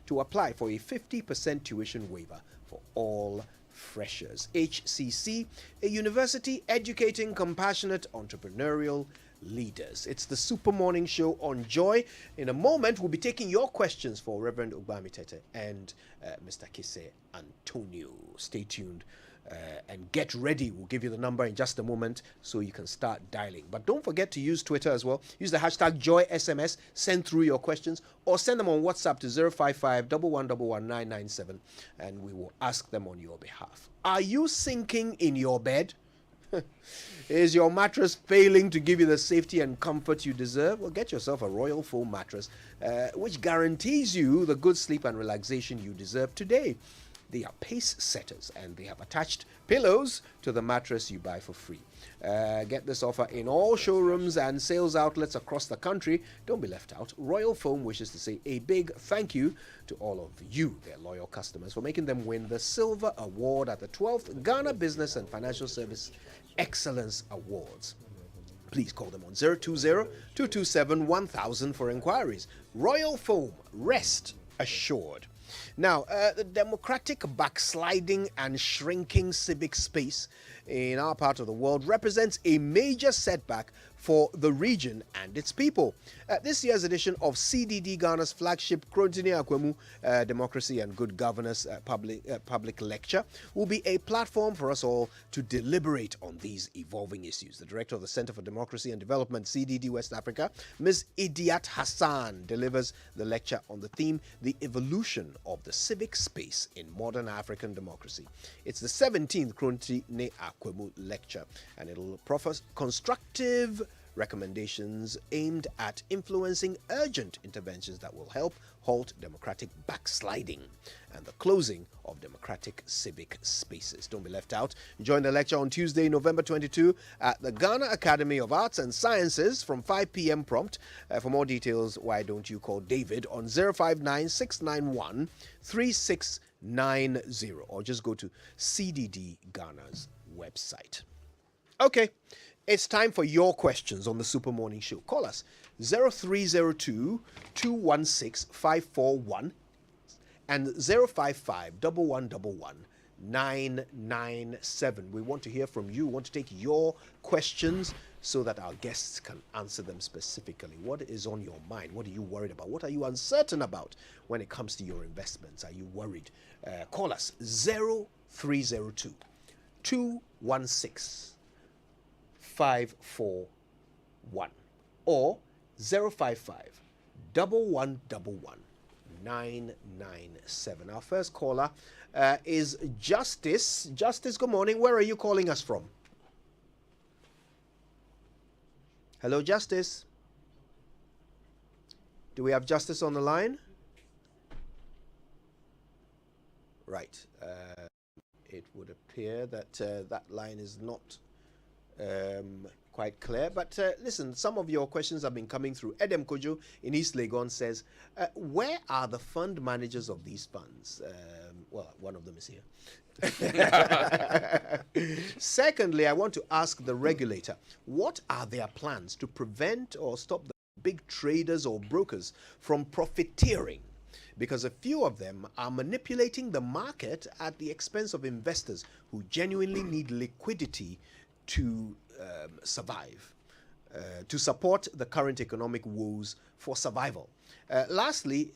to apply for a 50% tuition waiver for all freshers. HCC, a university educating compassionate entrepreneurial leaders. It's the Super Morning Show on Joy. In a moment, we'll be taking your questions for Reverend Ugbami Tete and Mr. Kise Antonio. Stay tuned and get ready. We'll give you the number in just a moment so you can start dialing. But don't forget to use Twitter as well. Use the hashtag JoySMS. Send through your questions or send them on WhatsApp to 055 1111997 and we will ask them on your behalf. Are you sinking in your bed? Is your mattress failing to give you the safety and comfort you deserve? Well, get yourself a Royal Foam mattress, which guarantees you the good sleep and relaxation you deserve today. They are pace setters and they have attached pillows to the mattress you buy for free. Get this offer in all showrooms and sales outlets across the country. Don't be left out. Royal Foam wishes to say a big thank you to all of you, their loyal customers, for making them win the Silver Award at the 12th Ghana Business and Financial Service Excellence Awards. Please call them on 020-227-1000 for inquiries. Royal Foam, rest assured. Now, the democratic backsliding and shrinking civic space in our part of the world represents a major setback for the region and its people. This year's edition of CDD Ghana's flagship Krontini Akwemu Democracy and Good Governance public lecture will be a platform for us all to deliberate on these evolving issues. The director of the Center for Democracy and Development, CDD West Africa, Ms. Idiat Hassan, delivers the lecture on the theme, The Evolution of the Civic Space in Modern African Democracy. It's the 17th Krontini Akwemu lecture, and it'll proffer constructive recommendations aimed at influencing urgent interventions that will help halt democratic backsliding and the closing of democratic civic spaces. Don't be left out. Join the lecture on Tuesday, November 22 at the Ghana Academy of Arts and Sciences from 5 p.m. prompt. For more details, why don't you call David on 059-691-3690 or just go to CDD Ghana's website. Okay. It's time for your questions on the Super Morning Show. Call us 0302-216-541 and 055-1111-997. We want to hear from you. We want to take your questions so that our guests can answer them specifically. What is on your mind? What are you worried about? What are you uncertain about when it comes to your investments? Are you worried? Call us 0302-216-541 or 055-1111-997. Our first caller is Justice. Justice, good morning. Where are you calling us from? Hello, Justice. Do we have Justice on the line? Right. It would appear that that line is not quite clear, but listen, some of your questions have been coming through. Edem Kojo in East Legon says, where are the fund managers of these funds? Well, one of them is here. Secondly, I want to ask the regulator, what are their plans to prevent or stop the big traders or brokers from profiteering? Because a few of them are manipulating the market at the expense of investors who genuinely need liquidity to survive, to support the current economic woes for survival. Lastly,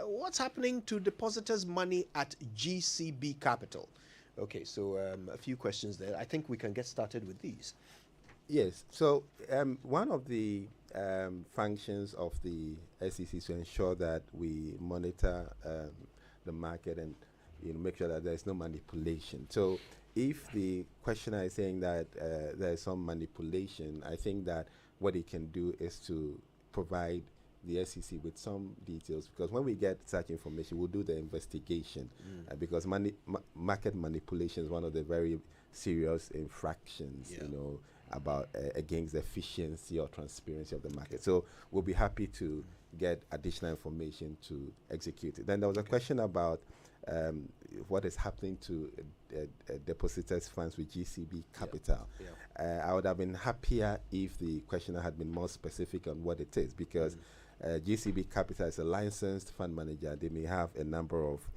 what's happening to depositors' money at GCB Capital? Okay, so a few questions there. I think we can get started with these. Yes, so one of the functions of the SEC is to ensure that we monitor the market and make sure that there is no manipulation. So if the questioner is saying that there is some manipulation, I think that what it can do is to provide the SEC with some details, because when we get such information, we'll do the investigation, because market manipulation is one of the very serious infractions, about against the efficiency or transparency of the market. So we'll be happy to get additional information to execute it. Then there was a question about what is happening to depositors' funds with GCB Capital. I would have been happier if the questioner had been more specific on what it is, because GCB Capital is a licensed fund manager. They may have a number of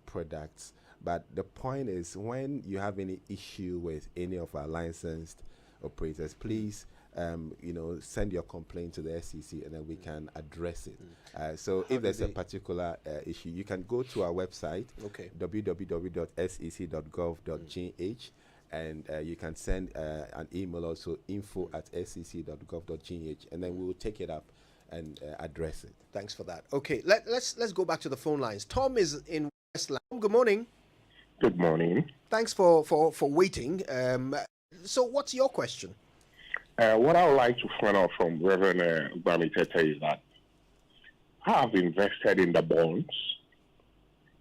products, but the point is, when you have any issue with any of our licensed operators, please send your complaint to the SEC, and then we can address it. So if there's a particular issue, you can go to our website, www.sec.gov.gh, and you can send an email also, info@sec.gov.gh, and then we will take it up and address it. Thanks for that. Okay, let's go back to the phone lines. Tom is in Westland. Good morning. Good morning. Thanks for waiting. So what's your question? What I would like to find out from Reverend Bamitete is that I have invested in the bonds,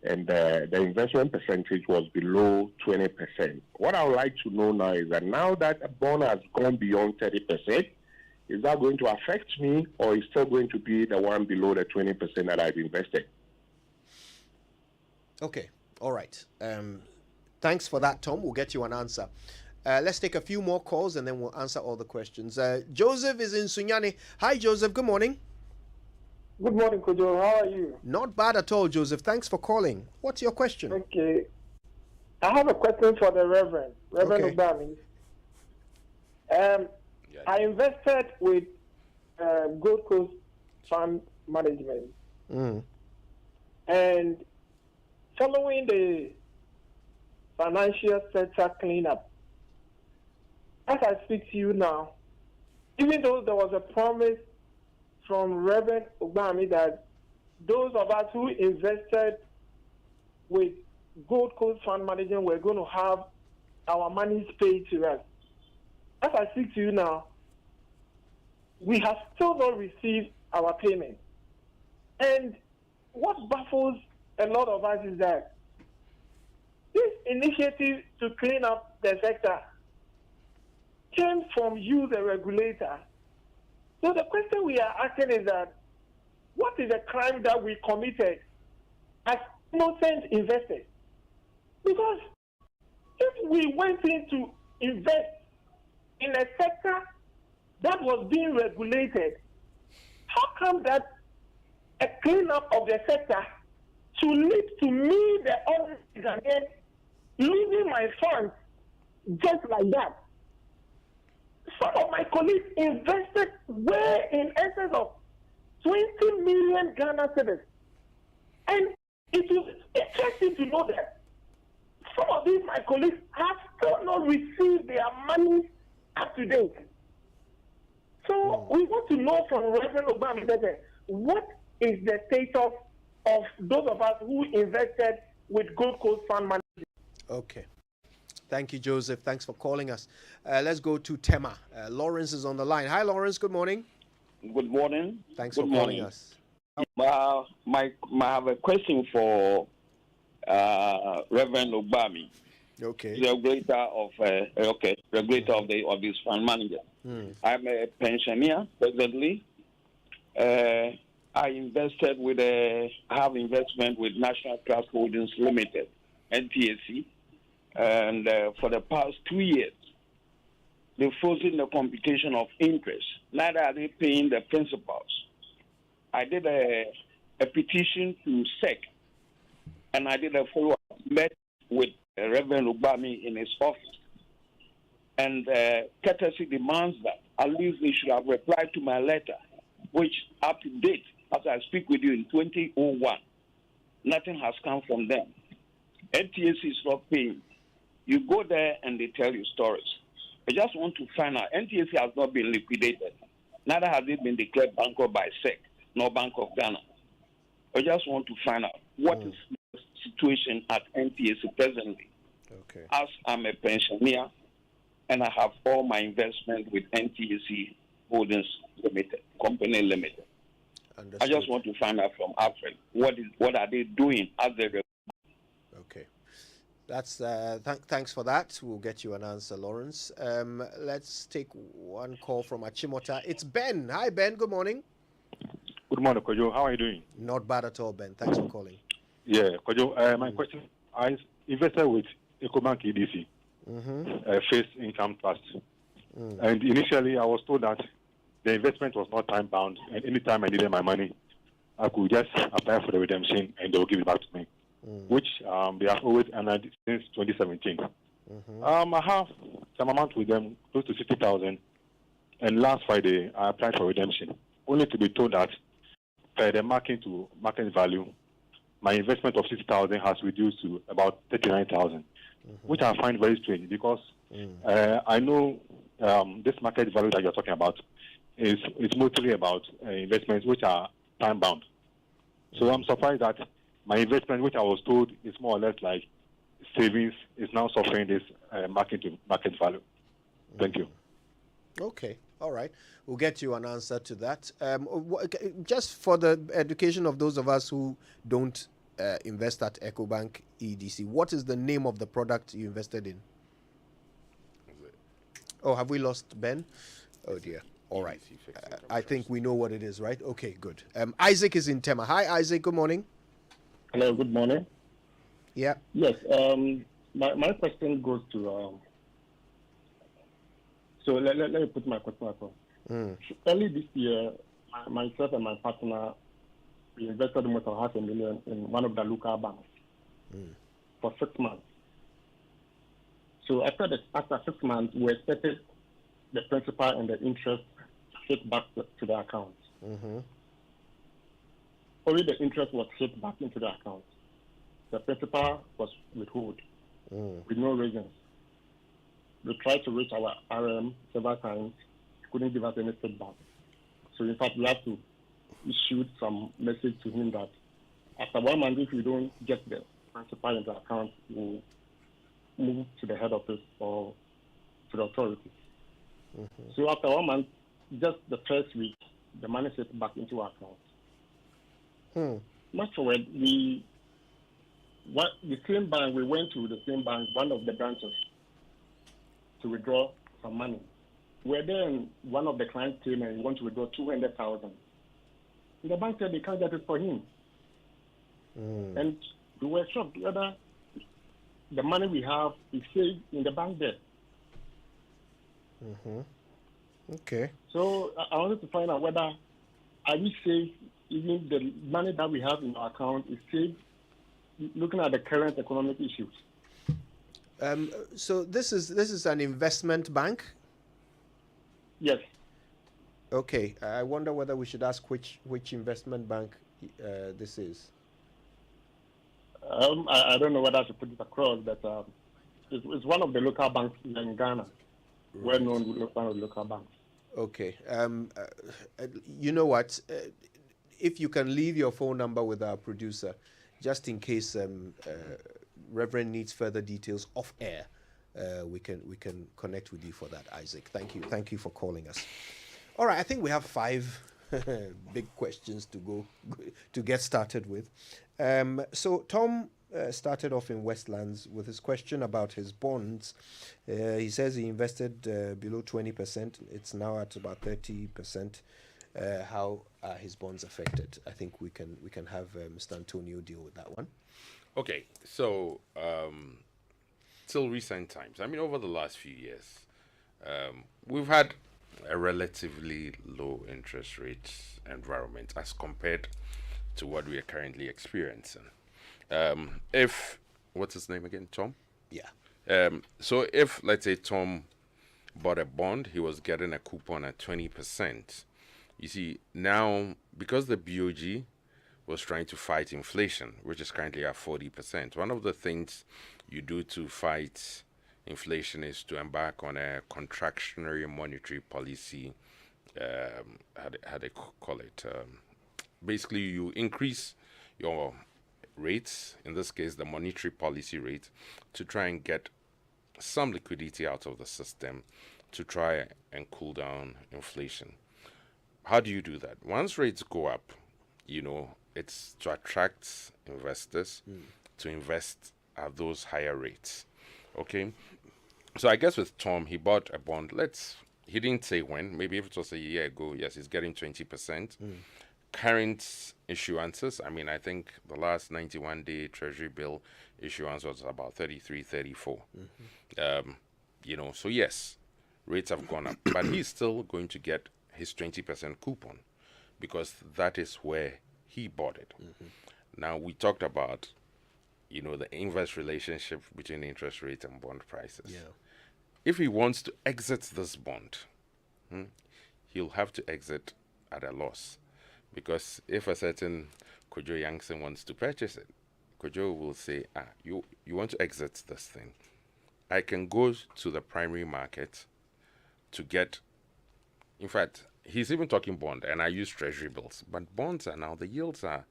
and the investment percentage was below 20%. What I would like to know now is that now that a bond has gone beyond 30%, is that going to affect me, or is still going to be the one below the 20% that I've invested? Okay, all right. Thanks for that, Tom. We'll get you an answer. Let's take a few more calls and then we'll answer all the questions. Joseph is in Sunyani. Hi, Joseph. Good morning. Good morning, Kojo. How are you? Not bad at all, Joseph. Thanks for calling. What's your question? Okay. I have a question for the Reverend Obami. I invested with Gold Coast Fund Management. And following the financial sector cleanup, as I speak to you now, even though there was a promise from Reverend Obami that those of us who invested with Gold Coast Fund Management were going to have our monies paid to us. As I speak to you now, we have still not received our payment. And what baffles a lot of us is that this initiative to clean up the sector came from you, the regulator. So the question we are asking is that, what is the crime that we committed as innocent investors? Because if we went in to invest in a sector that was being regulated, how come that a cleanup of the sector should lead to me, the owner, again, losing my funds just like that? Some of my colleagues invested way in excess of 20 million Ghana cedis. And it is interesting to know that some of these my colleagues have still not received their money up to date. So we want to know from Reverend Obama, what is the status of those of us who invested with Gold Coast Fund Management? Okay. Thank you, Joseph. Thanks for calling us. Let's go to Tema. Lawrence is on the line. Hi, Lawrence. Good morning. Good morning. Thanks for calling us. I have a question for Reverend Obami. Okay. The regulator of this fund manager. I'm a pensioner presently. I have investment with National Trust Holdings Limited, NTAC, and for the past 2 years, they've frozen the computation of interest. Neither are they paying the principals. I did a petition to SEC, and I did a follow-up, met with Reverend Obami in his office. And courtesy demands that at least they should have replied to my letter, which up to date, as I speak with you in 2001, nothing has come from them. NTAC is not paying. You go there and they tell you stories. I just want to find out, NTAC has not been liquidated. Neither has it been declared bankrupt by SEC, nor Bank of Ghana. I just want to find out what is the situation at NTAC presently. Okay. As I'm a pensioner and I have all my investment with NTAC Holdings Limited, Company Limited. Understood. I just want to find out from Alfred, what are they doing as they... Okay. That's thanks for that. We'll get you an answer, Lawrence. Let's take one call from Achimota. It's Ben. Hi, Ben. Good morning. Good morning, Kojo. How are you doing? Not bad at all, Ben. Thanks for calling. Yeah, Kojo. My question: I invested with EcoBank EDC, Fixed Income Trust, and initially I was told that the investment was not time bound, and anytime I needed my money, I could just apply for the redemption, and they will give it back to me. Which they have always honored since 2017. I have some amount with them, close to 60,000, and last Friday I applied for redemption, only to be told that per the market to market value, my investment of 60,000 has reduced to about 39,000, which I find very strange because I know this market value that you're talking about is mostly about investments which are time bound. So I'm surprised that my investment, which I was told is more or less like savings, is now suffering this market to market value. Thank you. Okay. All right. We'll get you an answer to that. Just for the education of those of us who don't invest at EcoBank EDC, what is the name of the product you invested in? Oh, have we lost Ben? Oh, dear. All right. I think we know what it is, right? Okay, good. Isaac is in Tema. Hi, Isaac. Good morning. Hello, good morning. Yeah. Yes, my question goes to, so let me put my question across. Early this year, myself and my partner, we invested almost $500,000 in one of the local banks for 6 months. So after 6 months, we expected the principal and the interest hit back to the account. Only the interest was hit back into the account. The principal was withheld with no reasons. We tried to reach our RM several times, couldn't give us any feedback. So in fact, we had to issue some message to him that after 1 month, if we don't get the principal in the account, we'll move to the head office or to the authorities. So after 1 month, just the first week, the money hit back into our account. Afterward, the same bank, we went to the same bank, one of the branches, to withdraw some money. We're there, and one of the clients came and want to withdraw 200,000. The bank said they can't get it for him. And we were shocked whether the money we have is saved in the bank there. Okay. So I wanted to find out whether are we safe, even the money that we have in our account is safe, looking at the current economic issues. So this is an investment bank? Yes. Okay. I wonder whether we should ask which investment bank this is. I don't know whether I should put it across, but it's one of the local banks in Ghana, well-known one of the local banks. Okay. You know what? If you can leave your phone number with our producer, just in case Reverend needs further details off air, we can connect with you for that, Isaac. Thank you for calling us. All right, I think we have 5 big questions to get started with. So Tom started off in Westlands with his question about his bonds. He says he invested below 20%. It's now at about 30%. How are his bonds affected? I think we can have Mr. Antonio deal with that one. Okay, so till recent times, I mean, over the last few years, we've had a relatively low interest rate environment as compared to what we are currently experiencing. What's his name again? Tom? Yeah. So if, let's say, Tom bought a bond, he was getting a coupon at 20%. You see, now, because the BOG was trying to fight inflation, which is currently at 40%, one of the things you do to fight inflation is to embark on a contractionary monetary policy. How they call it? Basically, you increase your rates, in this case, the monetary policy rate, to try and get some liquidity out of the system to try and cool down inflation. How do you do that? Once rates go up, it's to attract investors to invest at those higher rates. Okay, so I guess with Tom, he bought a bond. He didn't say when. Maybe if it was a year ago, yes, he's getting 20%. Current issuances, I mean, I think the last 91-day Treasury bill issuance was about 33, 34. So yes, rates have gone up, but he's still going to get his 20% coupon because that is where he bought it. Now, we talked about, the inverse relationship between interest rates and bond prices. Yeah. If he wants to exit this bond, he'll have to exit at a loss. Because if a certain Kojo Yankson wants to purchase it, Kojo will say, you want to exit this thing. I can go to the primary market to get, in fact, he's even talking bond, and I use treasury bills. But bonds are now, the yields are,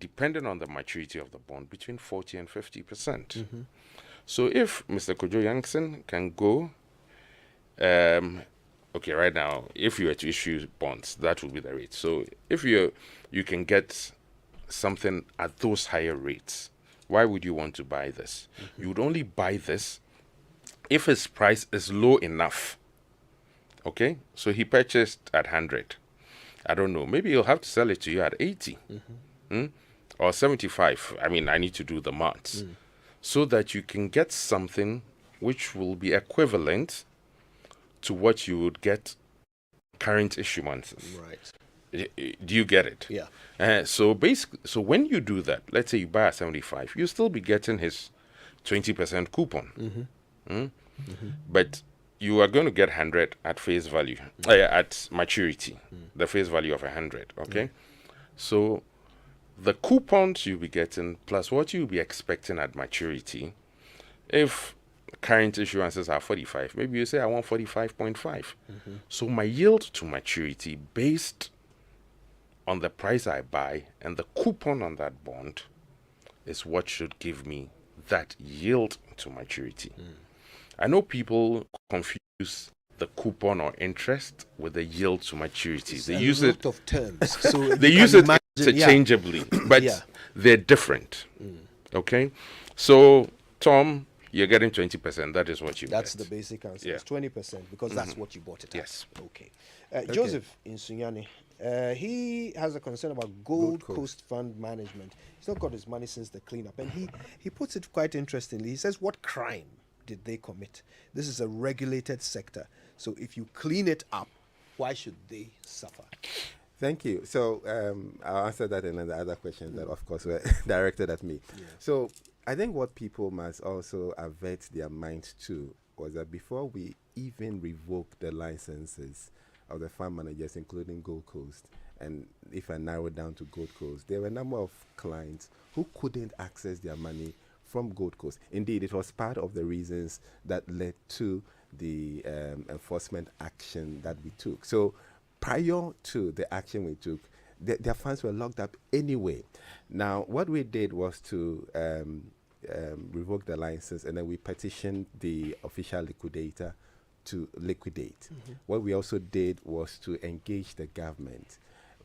depending on the maturity of the bond, between 40 and 50%. So if Mr. Kojo Yankson can go, right now, if you were to issue bonds, that would be the rate. So if you can get something at those higher rates, why would you want to buy this? You would only buy this if its price is low enough. Okay? So he purchased at 100. I don't know. Maybe he'll have to sell it to you at 80 or 75. I mean, I need to do the maths. So that you can get something which will be equivalent to what you would get current issuances. Right. Do you get it? Yeah. So when you do that, let's say you buy at 75, you'll still be getting his 20% coupon. But you are going to get 100 at face value, at maturity, the face value of 100. Okay. So the coupons you'll be getting plus what you'll be expecting at maturity, if current issuances are 45, maybe you say I want 45.5. So my yield to maturity based on the price I buy and the coupon on that bond is what should give me that yield to maturity. I know people confuse the coupon or interest with the yield to maturity. They use it of terms. So they use it interchangeably, but they're different. Okay, so Tom, you're getting 20%. That is what you. That's the basic answer. It's 20% because that's what you bought it at. Yes. Okay. Joseph in Sunyani, he has a concern about Gold Coast Fund Management. He's not got his money since the cleanup, and he puts it quite interestingly. He says, "What crime did they commit? This is a regulated sector. So if you clean it up, why should they suffer?" Thank you. So I'll answer that and then the other questions that, of course, were directed at me. So I think what people must also avert their minds to was that before we even revoke the licenses of the fund managers, including Gold Coast, and if I narrow down to Gold Coast, there were a number of clients who couldn't access their money from Gold Coast. Indeed, it was part of the reasons that led to the enforcement action that we took. So prior to the action we took, their funds were locked up anyway. Now, what we did was to revoke the license, and then we petitioned the official liquidator to liquidate. What we also did was to engage the government,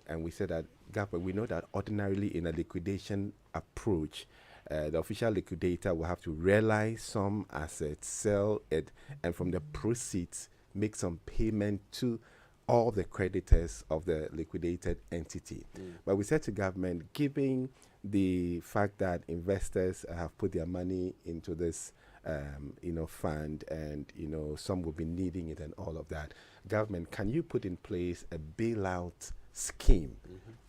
and we said that, government, we know that ordinarily in a liquidation approach, the official liquidator will have to realize some assets, sell it, and from the proceeds make some payment to all the creditors of the liquidated entity. But we said to government, given the fact that investors have put their money into this fund, and some will be needing it and all of that, government, can you put in place a bailout scheme?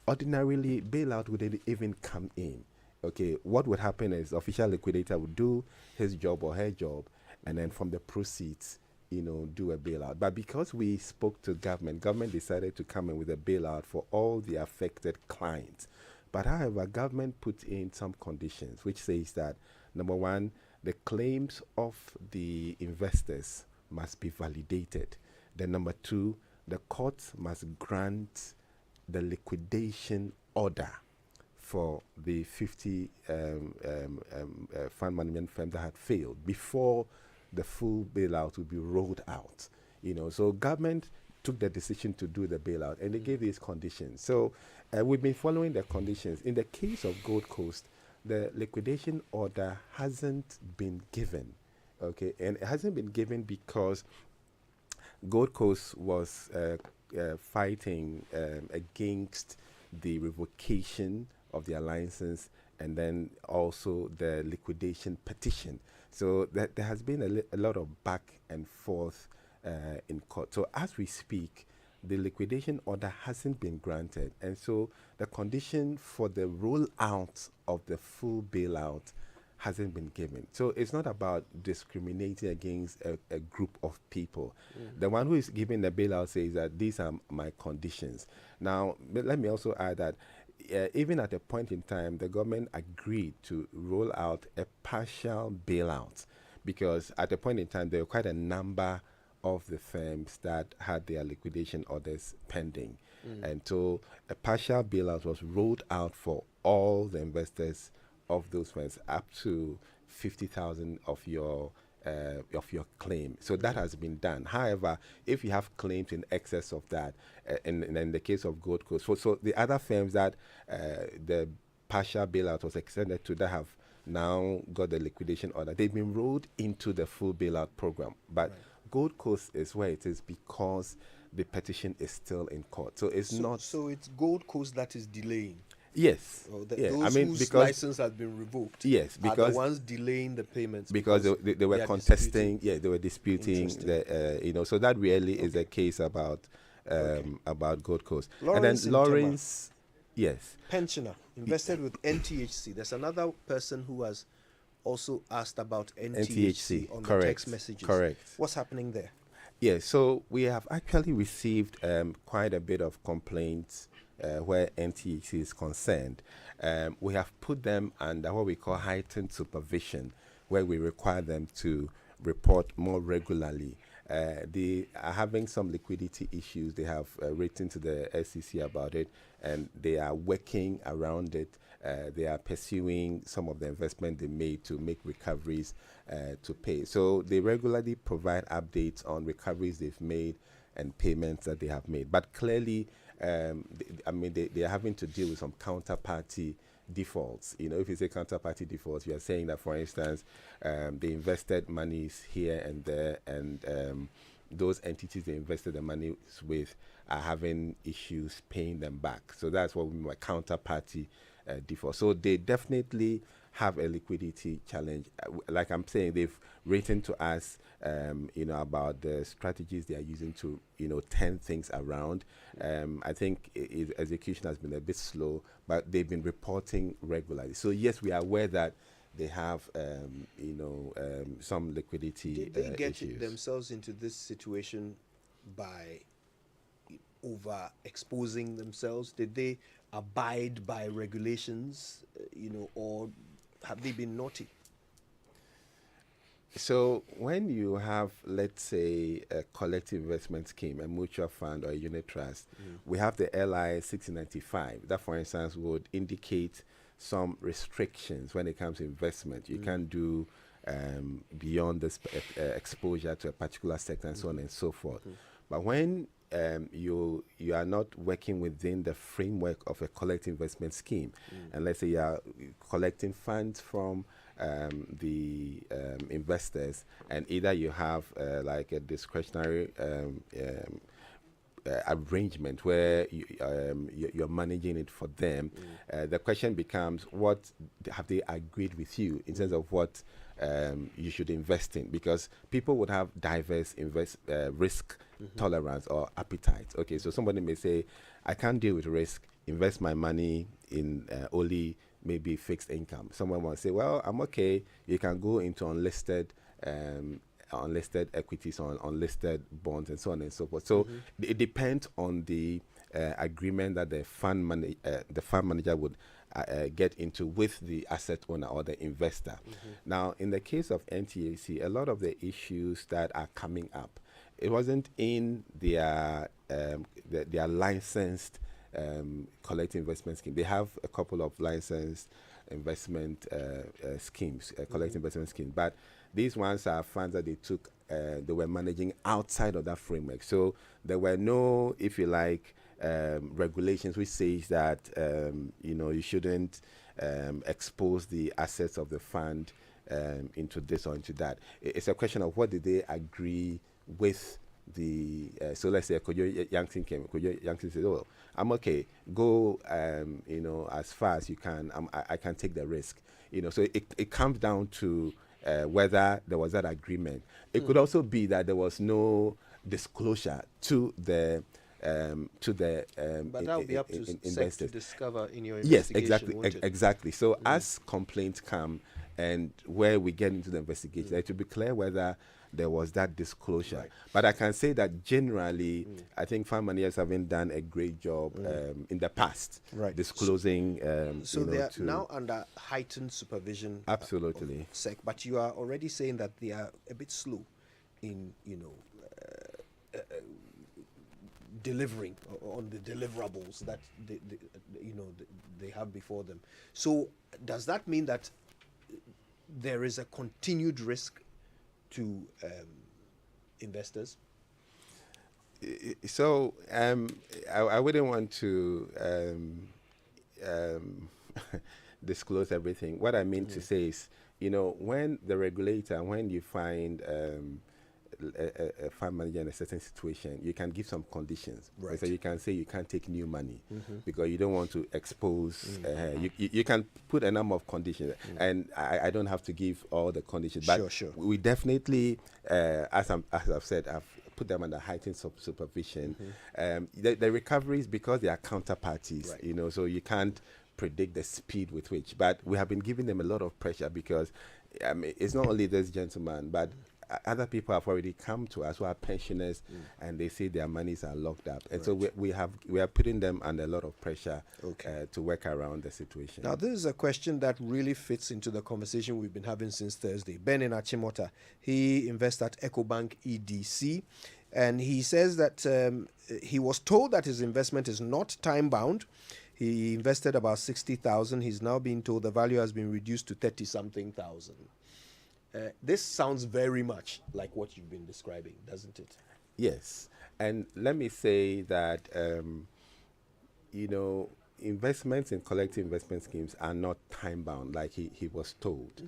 Ordinarily, bailout wouldn't even come in. Okay, what would happen is official liquidator would do his job or her job, and then from the proceeds, do a bailout. But because we spoke to government decided to come in with a bailout for all the affected clients. But however, government put in some conditions, which says that, number one, the claims of the investors must be validated. Then number two, the court must grant the liquidation order for the 50 fund management firm that had failed before the full bailout would be rolled out. So government took the decision to do the bailout, and they gave these conditions. So we've been following the conditions. In the case of Gold Coast, the liquidation order hasn't been given. Okay, and it hasn't been given because Gold Coast was fighting against the revocation of their license and then also the liquidation petition. So that there has been a lot of back and forth in court. So as we speak, the liquidation order hasn't been granted. And so the condition for the rollout of the full bailout hasn't been given. So it's not about discriminating against a group of people. The one who is giving the bailout says that these are my conditions. Now, let me also add that even at a point in time, the government agreed to roll out a partial bailout because at a point in time, there were quite a number of the firms that had their liquidation orders pending. And so a partial bailout was rolled out for all the investors of those funds up to 50,000 of your claim. So that has been done. However, if you have claims in excess of that, in the case of Gold Coast, so the other firms that the partial bailout was extended to that have now got the liquidation order, they've been rolled into the full bailout program. But Gold Coast is where it is because the petition is still in court. So it's not. So it's Gold Coast that is delaying. Yes. Those whose license has been revoked. Yes, because are the ones delaying the payments because they were contesting. Yeah, they were disputing the. So that really is a case about Gold Coast. Lawrence and then Lawrence, yes, pensioner invested with NTHC. There's another person who has also asked about NTHC on the text messages. Correct. What's happening there? Yeah, so we have actually received quite a bit of complaints where NTHC is concerned. We have put them under what we call heightened supervision, where we require them to report more regularly. They are having some liquidity issues. They have written to the SEC about it, and they are working around it. They are pursuing some of the investment they made to make recoveries to pay. So they regularly provide updates on recoveries they've made and payments that they have made. But clearly, they are having to deal with some counterparty defaults. If you say counterparty defaults, you are saying that, for instance, they invested monies here and there, and those entities they invested the monies with are having issues paying them back. So that's what we mean by counterparty default. So they definitely have a liquidity challenge. Like I'm saying, they've written to us, about the strategies they are using to, turn things around. I think execution has been a bit slow, but they've been reporting regularly. So yes, we are aware that they have, some liquidity Did they get issues. themselves into this situation by overexposing themselves? Did they abide by regulations, or have they been naughty? So when you have, let's say, a collective investment scheme, a mutual fund or a unit trust, we have the LI 1695. That, for instance, would indicate some restrictions when it comes to investment. You can't do beyond this exposure to a particular sector and so on and so forth. But when you are not working within the framework of a collective investment scheme, and let's say you are collecting funds from the investors, and either you have like a discretionary arrangement where you're managing it for them, the question becomes, what have they agreed with you in terms of what you should invest in? Because people would have diverse risk tolerance or appetite. Okay, so somebody may say, I can't deal with risk, invest my money in only maybe fixed income. Someone will say, well, I'm okay, you can go into unlisted equities, on unlisted bonds, and so on and so forth. So it depends on the agreement that the fund manager would get into with the asset owner or the investor. Now, in the case of NTAC, a lot of the issues that are coming up, it wasn't in their licensed collective investment scheme. They have a couple of licensed investment schemes, collective investment schemes, but these ones are funds that they took, they were managing outside of that framework. So there were no, if you like, regulations which says that you shouldn't expose the assets of the fund into this or into that. It's a question of what did they agree with the so let's say Kojo Yankton came. Kojo Yankton said, "Oh, I'm okay. Go, as far as you can. I can take the risk." So it comes down to whether there was that agreement. It could also be that there was no disclosure to the but that will be up to SEC investors to discover in your yes, investigation. exactly. So as complaints come and where we get into the investigation, it will be clear whether there was that disclosure. Right. But I can say that generally, I think fund managers haven't done a great job in the past disclosing. So they are now under heightened supervision. Absolutely. Of SEC, but you are already saying that they are a bit slow in delivering on the deliverables that they have before them. So does that mean that there is a continued risk to investors? So I wouldn't want to disclose everything. What I mean to say is, when the regulator, when you find a fund manager in a certain situation, you can give some conditions. Right. So you can say you can't take new money because you don't want to expose. You can put a number of conditions, and I don't have to give all the conditions. But sure. we definitely, as I've said, I've put them under heightened supervision. The recoveries, because they are counterparties, so you can't predict the speed with which. But we have been giving them a lot of pressure because it's not only this gentleman, but other people have already come to us who are pensioners, and they say their monies are locked up, and so we are putting them under a lot of pressure to work around the situation. Now, this is a question that really fits into the conversation we've been having since Thursday. Ben in Achimota, he invests at EcoBank EDC, and he says that he was told that his investment is not time bound. He invested about 60,000. He's now being told the value has been reduced to 30-something thousand. This sounds very much like what you've been describing, doesn't it? Yes. And let me say that, investments in collective investment schemes are not time-bound, like he was told.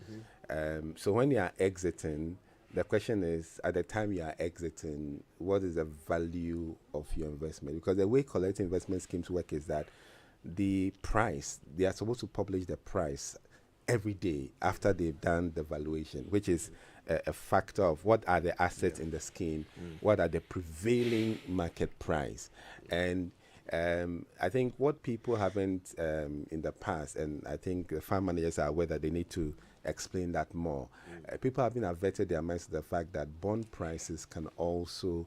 So when you are exiting, the question is, at the time you are exiting, what is the value of your investment? Because the way collective investment schemes work is that the price, they are supposed to publish the price every day after they've done the valuation, which is a factor of what are the assets in the scheme, what are the prevailing market price. And I think what people haven't in the past, and I think the fund managers are aware that they need to explain that more. People have been averted their minds to the fact that bond prices can also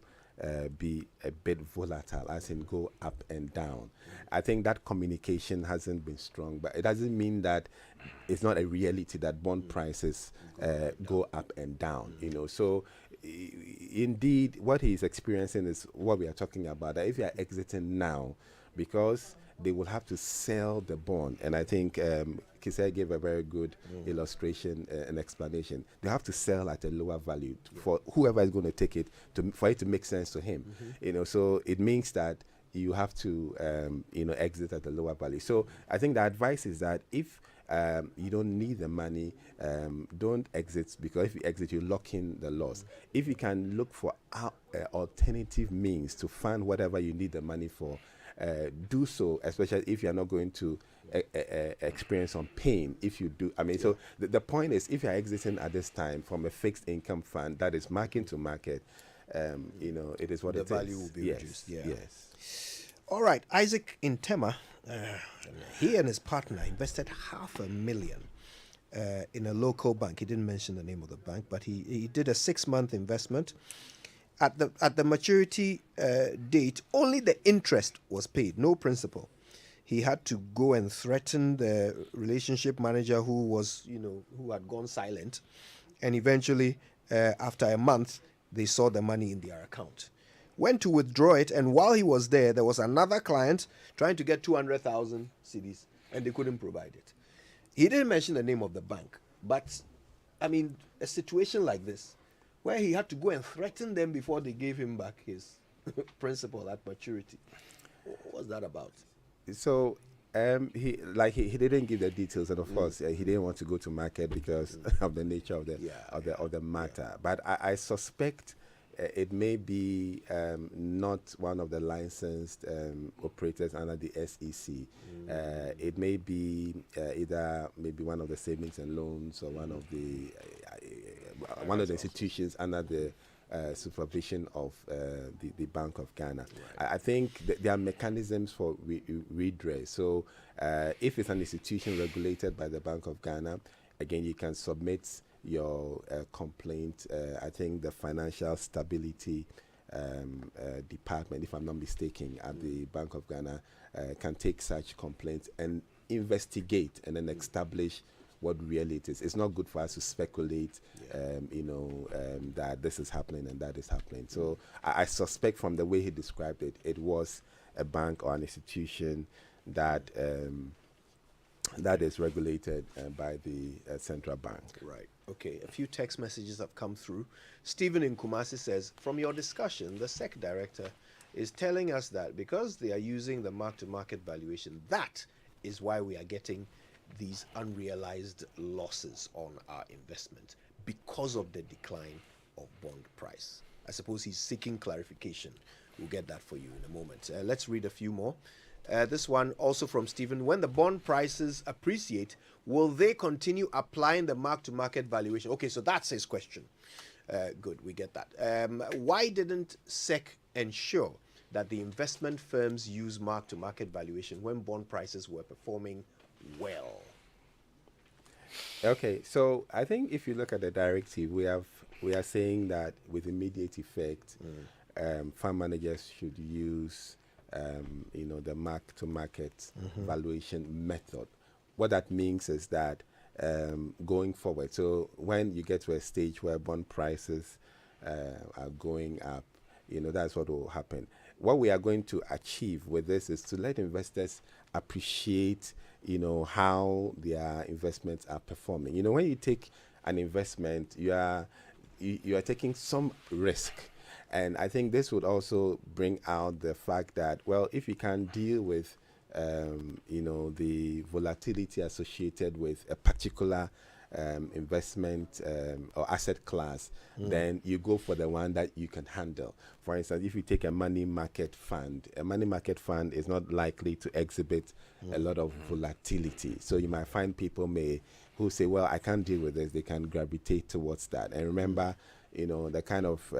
be a bit volatile, as in go up and down. I think that communication hasn't been strong, but it doesn't mean that it's not a reality that bond prices go up and down. So indeed, what he's experiencing is what we are talking about. That if you are exiting now, because they will have to sell the bond, and I think Kisei gave a very good illustration and explanation. They have to sell at a lower value for whoever is going to take it, for it to make sense to him. So it means that you have to exit at a lower value. So I think the advice is that if you don't need the money, don't exit, because if you exit, you lock in the loss. If you can look for alternative means to fund whatever you need the money for, do so, especially if you're not going to experience some pain if you do. So the point is, if you're exiting at this time from a fixed income fund that is market to market, it is what it is. The value will be reduced. Yes. All right, Isaac in Tema, he and his partner invested $500,000 in a local bank. He didn't mention the name of the bank, but he did a 6-month investment. At the maturity date, only the interest was paid, no principal. He had to go and threaten the relationship manager who had gone silent, and eventually, after a month, they saw the money in their account. Went to withdraw it, and while he was there was another client trying to get 200,000 cedis, and they couldn't provide it. He didn't mention the name of the bank, but a situation like this, where he had to go and threaten them before they gave him back his principal at maturity. What was that about? So He didn't give the details, and of course he didn't want to go to market because of the nature of the matter. But I suspect it may be not one of the licensed operators under the SEC. It may be either maybe one of the savings and loans or one of the institutions under the supervision of the Bank of Ghana. Right. I think there are mechanisms for redress. So if it's an institution regulated by the Bank of Ghana, again, you can submit your complaint. I think the Financial Stability Department, if I'm not mistaken, at the Bank of Ghana can take such complaints and investigate and then establish what really it is. It's not good for us to speculate, that this is happening and that is happening. So I suspect from the way he described it, it was a bank or an institution that that is regulated by the central bank. Right. Okay. A few text messages have come through. Stephen in Kumasi says, from your discussion, the SEC director is telling us that because they are using the mark-to-market valuation, that is why we are getting these unrealized losses on our investment because of the decline of bond price. I suppose he's seeking clarification. We'll get that for you in a moment. Let's read a few more. This one also from Stephen. When the bond prices appreciate, will they continue applying the mark-to-market valuation? Okay, so that's his question. Good, we get that. Why didn't SEC ensure that the investment firms use mark-to-market valuation when bond prices were performing well? Okay, so I think if you look at the directive, we are saying that with immediate effect, fund managers should use the mark-to-market valuation method. What that means is that going forward, so when you get to a stage where bond prices are going up, that's what will happen. What we are going to achieve with this is to let investors appreciate, how their investments are performing. When you take an investment, you are taking some risk. And I think this would also bring out the fact that, well, if you can deal with, the volatility associated with a particular investment or asset class, then you go for the one that you can handle. For instance, if you take a money market fund is not likely to exhibit a lot of volatility. So you might find people who say, well, I can't deal with this. They can gravitate towards that. And remember, the kind of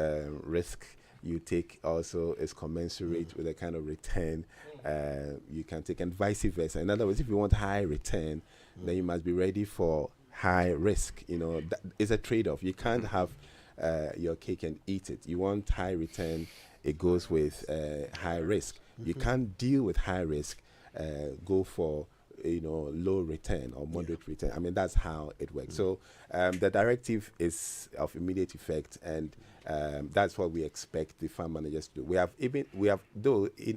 risk you take also is commensurate with the kind of return you can take, and vice versa. In other words, if you want high return, then you must be ready for high risk. It's a trade-off. You can't have your cake and eat it. You want high return, it goes with high risk. You can't deal with high risk, go for low return or moderate return. I mean, that's how it works. So the directive is of immediate effect, and that's what we expect the fund managers to do. We have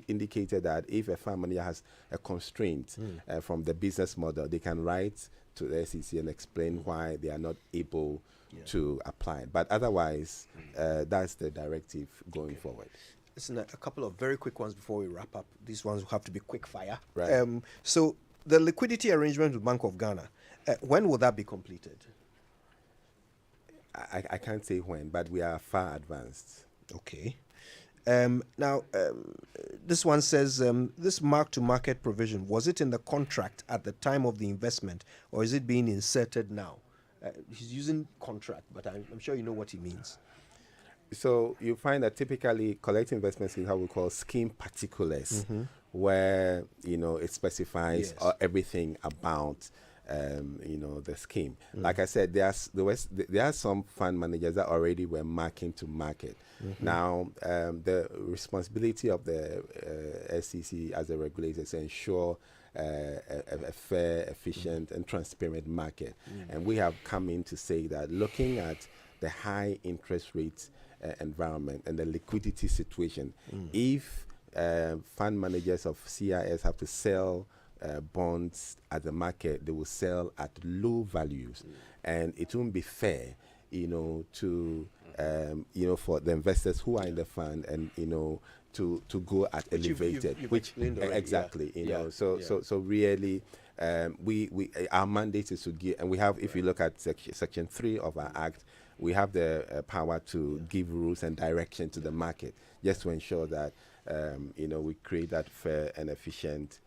indicated that if a fund manager has a constraint from the business model, they can write to the SEC and explain why they are not able to apply it. But otherwise, that's the directive going forward. Listen, a couple of very quick ones before we wrap up. These ones will have to be quick fire. Right. So the liquidity arrangement with Bank of Ghana, when will that be completed? I can't say when, but we are far advanced. Okay. Now, this one says, this mark-to-market provision, was it in the contract at the time of the investment, or is it being inserted now? He's using contract, but I'm sure you know what he means. So you find that typically collective investment schemes have what we call scheme particulars, where it specifies everything about the scheme. Like I said, there are some fund managers that already were marking to market. Now, the responsibility of the SEC as a regulator is to ensure a fair, efficient, and transparent market. And we have come in to say that looking at the high interest rates environment and the liquidity situation, if fund managers of CIS have to sell bonds at the market, they will sell at low values, and it won't be fair, to for the investors who are in the fund and to go at elevated, you've which explained already, exactly, yeah. you know. Yeah. So really, we our mandate is to give, and we have. If you look at section 3 of our act, we have the power to give rules and direction to the market, just to ensure that we create that fair and efficient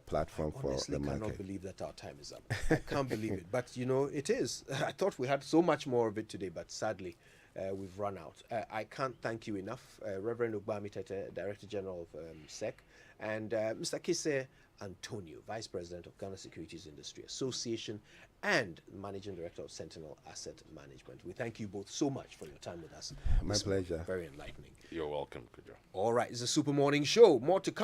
platform for the market. I cannot believe that our time is up. I can't believe it, but it is. I thought we had so much more of it today, but sadly, we've run out. I can't thank you enough, Reverend Ugbami Tete, Director General of SEC, and Mr. Kise Antonio, Vice President of Ghana Securities Industry Association and Managing Director of Sentinel Asset Management. We thank you both so much for your time with us. My pleasure. Very enlightening. You're welcome, Kujo. All right, it's a Super Morning Show. More to come.